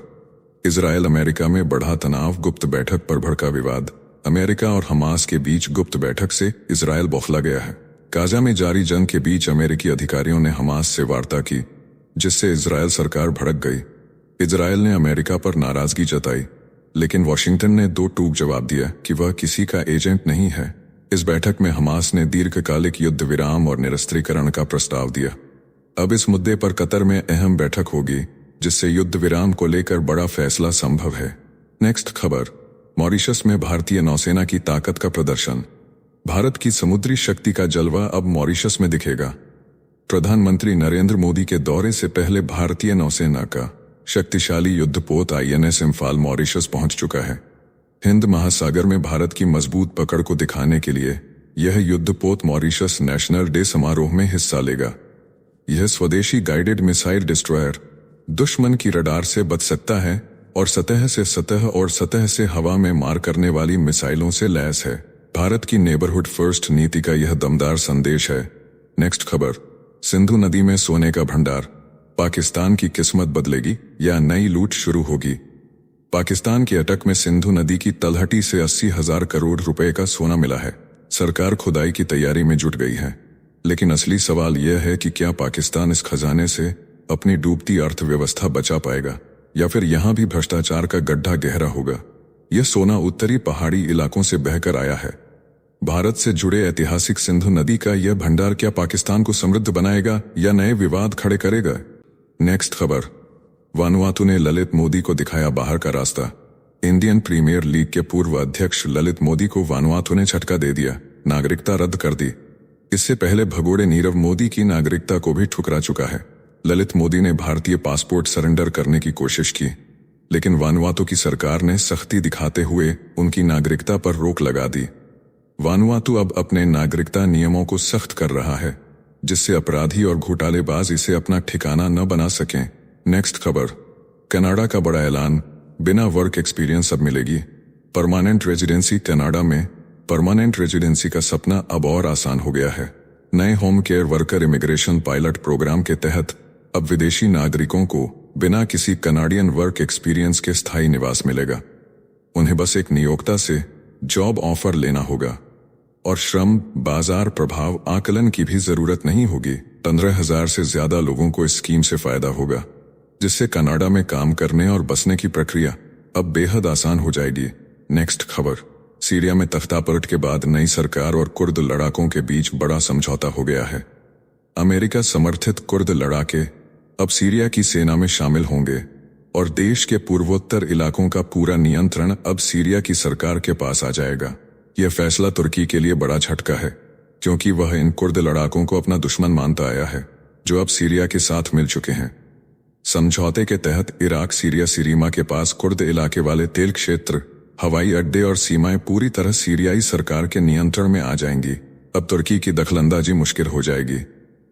इजरायल अमेरिका में बढ़ा तनाव। गुप्त बैठक पर भड़का विवाद। अमेरिका और हमास के बीच गुप्त बैठक से इजरायल बौखला गया है। गाजा में जारी जंग के बीच अमेरिकी अधिकारियों ने हमास से वार्ता की, जिससे इजरायल सरकार भड़क गई। इजरायल ने अमेरिका पर नाराजगी जताई, लेकिन वॉशिंगटन ने 2 टूक जवाब दिया कि वह किसी का एजेंट नहीं है। इस बैठक में हमास ने दीर्घकालिक युद्ध विराम और निरस्त्रीकरण का प्रस्ताव दिया। अब इस मुद्दे पर कतर में अहम बैठक होगी, जिससे युद्ध विराम को लेकर बड़ा फैसला संभव है। नेक्स्ट खबर, मॉरिशस में भारतीय नौसेना की ताकत का प्रदर्शन। भारत की समुद्री शक्ति का जलवा अब मॉरिशस में दिखेगा। प्रधानमंत्री नरेंद्र मोदी के दौरे से पहले भारतीय नौसेना का शक्तिशाली युद्धपोत आईएनएस इम्फाल मॉरिशस पहुंच चुका है। हिंद महासागर में भारत की मजबूत पकड़ को दिखाने के लिए यह युद्धपोत मॉरिशस नेशनल डे समारोह में हिस्सा लेगा। यह स्वदेशी गाइडेड मिसाइल डिस्ट्रॉयर दुश्मन की रडार से बच सकता है और सतह से सतह और सतह से हवा में मार करने वाली मिसाइलों से लैस है। भारत की नेबरहुड फर्स्ट नीति का यह दमदार संदेश है। नेक्स्ट खबर, सिंधु नदी में सोने का भंडार। पाकिस्तान की किस्मत बदलेगी या नई लूट शुरू होगी। पाकिस्तान के अटक में सिंधु नदी की तलहटी से 80,000 करोड़ रुपए का सोना मिला है। सरकार खुदाई की तैयारी में जुट गई है, लेकिन असली सवाल यह है कि क्या पाकिस्तान इस खजाने से अपनी डूबती अर्थव्यवस्था बचा पाएगा या फिर यहां भी भ्रष्टाचार का गड्ढा गहरा होगा। यह सोना उत्तरी पहाड़ी इलाकों से बहकर आया है। भारत से जुड़े ऐतिहासिक सिंधु नदी का यह भंडार क्या पाकिस्तान को समृद्ध बनाएगा या नए विवाद खड़े करेगा। नेक्स्ट खबर, वानुआतु ने ललित मोदी को दिखाया बाहर का रास्ता। इंडियन प्रीमियर लीग के पूर्व अध्यक्ष ललित मोदी को वानुआतु ने झटका दे दिया, नागरिकता रद्द कर दी। इससे पहले भगोड़े नीरव मोदी की नागरिकता को भी ठुकरा चुका है। ललित मोदी ने भारतीय पासपोर्ट सरेंडर करने की कोशिश की, लेकिन वानुआतु की सरकार ने सख्ती दिखाते हुए उनकी नागरिकता पर रोक लगा दी। वानुआतु अब अपने नागरिकता नियमों को सख्त कर रहा है, जिससे अपराधी और घोटालेबाज इसे अपना ठिकाना न बना सकें। नेक्स्ट खबर, कनाडा का बड़ा ऐलान, बिना वर्क एक्सपीरियंस अब मिलेगी परमानेंट रेजिडेंसी। कनाडा में परमानेंट रेजिडेंसी का सपना अब और आसान हो गया है। नए home care worker immigration pilot program के तहत अब विदेशी नागरिकों को बिना किसी कनाडियन वर्क एक्सपीरियंस के स्थायी निवास मिलेगा। उन्हें बस एक नियोक्ता से जॉब ऑफर लेना होगा और श्रम बाजार प्रभाव आकलन की भी जरूरत नहीं होगी। 15,000 से ज्यादा लोगों को इस स्कीम से फायदा होगा, जिससे कनाडा में काम करने और बसने की प्रक्रिया अब बेहद आसान हो जाएगी। नेक्स्ट खबर, सीरिया में तख्तापलट के बाद नई सरकार और कुर्द लड़ाकों के बीच बड़ा समझौता हो गया है। अमेरिका समर्थित कुर्द लड़ाके अब सीरिया की सेना में शामिल होंगे और देश के पूर्वोत्तर इलाकों का पूरा नियंत्रण अब सीरिया की सरकार के पास आ जाएगा। यह फैसला तुर्की के लिए बड़ा झटका है, क्योंकि वह इन कुर्द लड़ाकों को अपना दुश्मन मानता आया है, जो अब सीरिया के साथ मिल चुके हैं। समझौते के तहत इराक सीरिया सीमा के पास कुर्द इलाके वाले तेल क्षेत्र, हवाई अड्डे और सीमाएं पूरी तरह सीरियाई सरकार के नियंत्रण में आ जाएंगी। अब तुर्की की दखलंदाजी मुश्किल हो जाएगी।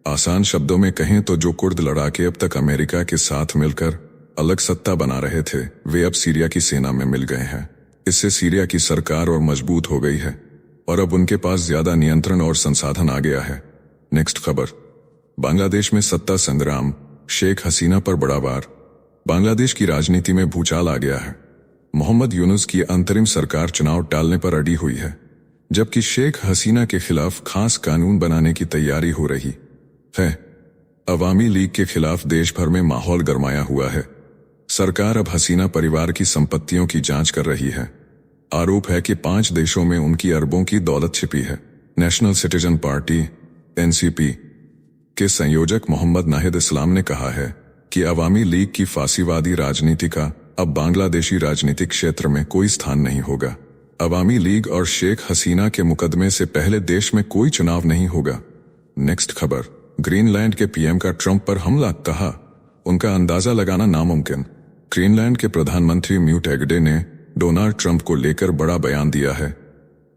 आसान शब्दों में कहें तो जो कुर्द लड़ाके अब तक अमेरिका के साथ मिलकर अलग सत्ता बना रहे थे, वे अब सीरिया की सेना में मिल गए हैं। इससे सीरिया की सरकार और मजबूत हो गई है और अब उनके पास ज्यादा नियंत्रण और संसाधन आ गया है। नेक्स्ट खबर, बांग्लादेश में सत्ता संग्राम, शेख हसीना पर बड़ा वार। बांग्लादेश की राजनीति में भूचाल आ गया है। मोहम्मद यूनुस की अंतरिम सरकार चुनाव टालने पर अड़ी हुई है, जबकि शेख हसीना के खिलाफ खास कानून बनाने की तैयारी हो रही है। अवामी लीग के खिलाफ देश भर में माहौल गरमाया हुआ है। सरकार अब हसीना परिवार की संपत्तियों की जांच कर रही है। आरोप है कि 5 देशों में उनकी अरबों की दौलत छिपी है। नेशनल सिटीजन पार्टी (एनसीपी) के संयोजक मोहम्मद नाहिद इस्लाम ने कहा है कि अवामी लीग की फासीवादी राजनीति का अब बांग्लादेशी राजनीतिक क्षेत्र में कोई स्थान नहीं होगा। अवामी लीग और शेख हसीना के मुकदमे से पहले देश में कोई चुनाव नहीं होगा। नेक्स्ट खबर, ग्रीनलैंड के पीएम का ट्रंप पर हमला, कहा उनका अंदाजा लगाना नामुमकिन। ग्रीनलैंड के प्रधानमंत्री म्यूट एगडे ने डोनाल्ड ट्रंप को लेकर बड़ा बयान दिया है।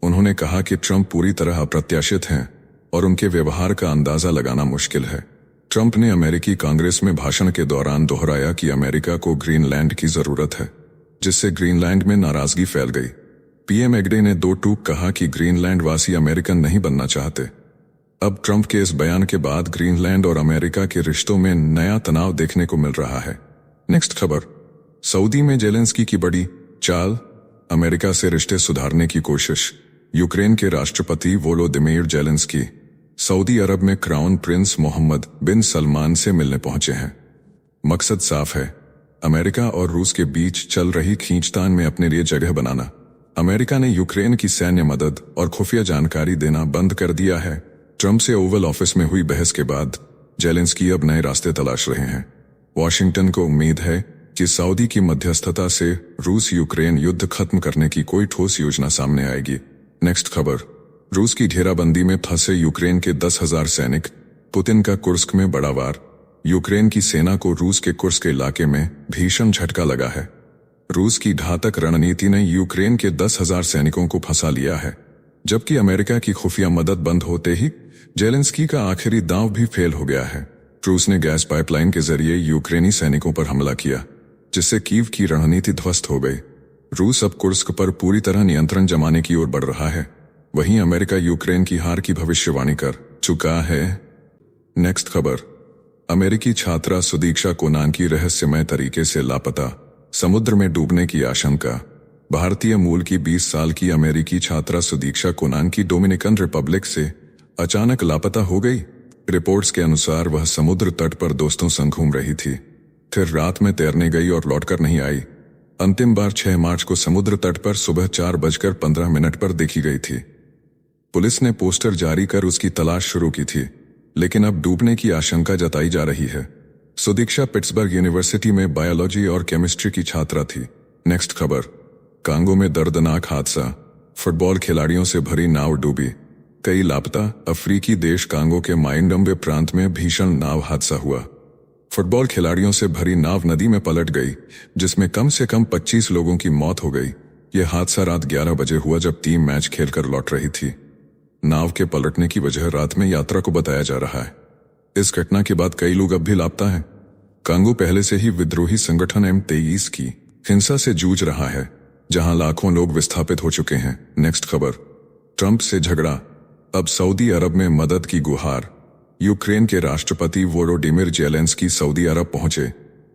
उन्होंने कहा कि ट्रंप पूरी तरह अप्रत्याशित हैं और उनके व्यवहार का अंदाजा लगाना मुश्किल है। ट्रंप ने अमेरिकी कांग्रेस में भाषण के दौरान दोहराया कि अमेरिका को ग्रीनलैंड की जरूरत है, जिससे ग्रीनलैंड में नाराजगी फैल गई। पीएम एगडे ने 2 टूक कहा कि ग्रीनलैंड वासी अमेरिकन नहीं बनना चाहते। अब ट्रंप के इस बयान के बाद ग्रीनलैंड और अमेरिका के रिश्तों में नया तनाव देखने को मिल रहा है। नेक्स्ट खबर, सऊदी में जेलेंस्की की बड़ी चाल, अमेरिका से रिश्ते सुधारने की कोशिश। यूक्रेन के राष्ट्रपति वोलोदिमीर जेलेंस्की सऊदी अरब में क्राउन प्रिंस मोहम्मद बिन सलमान से मिलने पहुंचे हैं। मकसद साफ है, अमेरिका और रूस के बीच चल रही खींचतान में अपने लिए जगह बनाना। अमेरिका ने यूक्रेन की सैन्य मदद और खुफिया जानकारी देना बंद कर दिया है। ट्रंप से ओवल ऑफिस में हुई बहस के बाद जेलेंस्की अब नए रास्ते तलाश रहे हैं। वॉशिंगटन को उम्मीद है कि सऊदी की मध्यस्थता से रूस यूक्रेन युद्ध खत्म करने की कोई ठोस योजना सामने आएगी। नेक्स्ट खबर, रूस की घेराबंदी में फंसे यूक्रेन के 10,000 सैनिक, पुतिन का कुर्स्क में बड़ा वार। यूक्रेन की सेना को रूस के कुर्स्क इलाके में भीषण झटका लगा है। रूस की घातक रणनीति ने यूक्रेन के 10,000 सैनिकों को फंसा लिया है, जबकि अमेरिका की खुफिया मदद बंद होते ही जेलेंस्की का आखिरी दांव भी फेल हो गया है। रूस ने गैस पाइपलाइन के जरिए यूक्रेनी सैनिकों पर हमला किया, जिससे कीव की रणनीति ध्वस्त हो गई। रूस अब कुर्स्क पर पूरी तरह नियंत्रण जमाने की ओर बढ़ रहा है। वहीं अमेरिका यूक्रेन की हार की भविष्यवाणी कर चुका है। नेक्स्ट खबर, अमेरिकी छात्रा सुदीक्षा कोनान की रहस्यमय तरीके से लापता, समुद्र में डूबने की आशंका। भारतीय मूल की 20 साल की अमेरिकी छात्रा सुदीक्षा कोनान की डोमिनिकन रिपब्लिक से अचानक लापता हो गई। रिपोर्ट्स के अनुसार वह समुद्र तट पर दोस्तों संग घूम रही थी, फिर रात में तैरने गई और लौटकर नहीं आई। अंतिम बार 6 मार्च को समुद्र तट पर सुबह 4:15 पर देखी गई थी। पुलिस ने पोस्टर जारी कर उसकी तलाश शुरू की थी, लेकिन अब डूबने की आशंका जताई जा रही है। सुदीक्षा पिट्सबर्ग यूनिवर्सिटी में बायोलॉजी और केमिस्ट्री की छात्रा थी। नेक्स्ट खबर, कांगो में दर्दनाक हादसा, फुटबॉल खिलाड़ियों से भरी नाव डूबी, कई लापता। अफ्रीकी देश कांगो के माइंडम्बे प्रांत में भीषण नाव हादसा हुआ। फुटबॉल खिलाड़ियों से भरी नाव नदी में पलट गई, जिसमें कम से कम 25 लोगों की मौत हो गई। यह हादसा रात 11 बजे हुआ, जब टीम मैच खेलकर लौट रही थी। नाव के पलटने की वजह रात में यात्रा को बताया जा रहा है। इस घटना के बाद कई लोग अब भी लापता हैं। कांगो पहले से ही विद्रोही संगठन M23 की हिंसा से जूझ रहा है, जहां लाखों लोग विस्थापित हो चुके हैं। नेक्स्ट खबर, ट्रंप से झगड़ा, अब सऊदी अरब में मदद की गुहार। यूक्रेन के राष्ट्रपति वोलोडिमिर जेलेंस्की सऊदी अरब पहुंचे,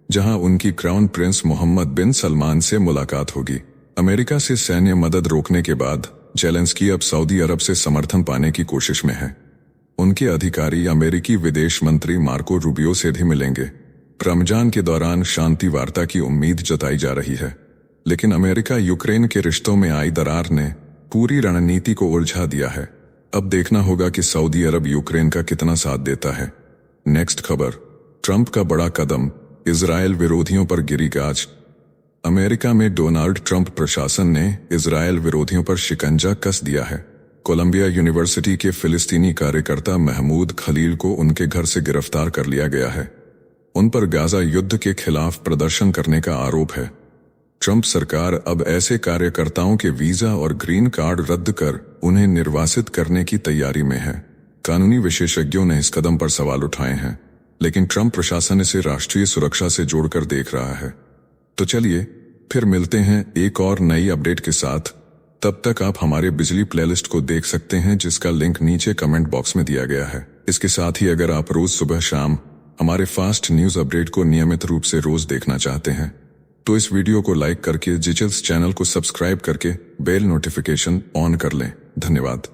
जहां उनकी क्राउन प्रिंस मोहम्मद बिन सलमान से मुलाकात होगी। अमेरिका से सैन्य मदद रोकने के बाद जेलेंस्की अब सऊदी अरब से समर्थन पाने की कोशिश में है। उनके अधिकारी अमेरिकी विदेश मंत्री मार्को रूबियो से भी मिलेंगे। रमजान के दौरान शांति वार्ता की उम्मीद जताई जा रही है, लेकिन अमेरिका यूक्रेन के रिश्तों में आई दरार ने पूरी रणनीति को उलझा दिया है। अब देखना होगा कि सऊदी अरब यूक्रेन का कितना साथ देता है। नेक्स्ट खबर, ट्रंप का बड़ा कदम, इजरायल विरोधियों पर गिरी गाज। अमेरिका में डोनाल्ड ट्रंप प्रशासन ने इजरायल विरोधियों पर शिकंजा कस दिया है। कोलंबिया यूनिवर्सिटी के फिलिस्तीनी कार्यकर्ता महमूद खलील को उनके घर से गिरफ्तार कर लिया गया है। उन पर गाजा युद्ध के खिलाफ प्रदर्शन करने का आरोप है। ट्रंप सरकार अब ऐसे कार्यकर्ताओं के वीजा और ग्रीन कार्ड रद्द कर उन्हें निर्वासित करने की तैयारी में है। कानूनी विशेषज्ञों ने इस कदम पर सवाल उठाए हैं, लेकिन ट्रंप प्रशासन इसे राष्ट्रीय सुरक्षा से जोड़कर देख रहा है। तो चलिए फिर मिलते हैं एक और नई अपडेट के साथ। तब तक आप हमारे बिजली प्लेलिस्ट को देख सकते हैं, जिसका लिंक नीचे कमेंट बॉक्स में दिया गया है। इसके साथ ही अगर आप रोज सुबह शाम हमारे फास्ट न्यूज अपडेट को नियमित रूप से रोज देखना चाहते हैं तो इस वीडियो को लाइक करके जिचल्स चैनल को सब्सक्राइब करके बेल नोटिफिकेशन ऑन कर लें। धन्यवाद।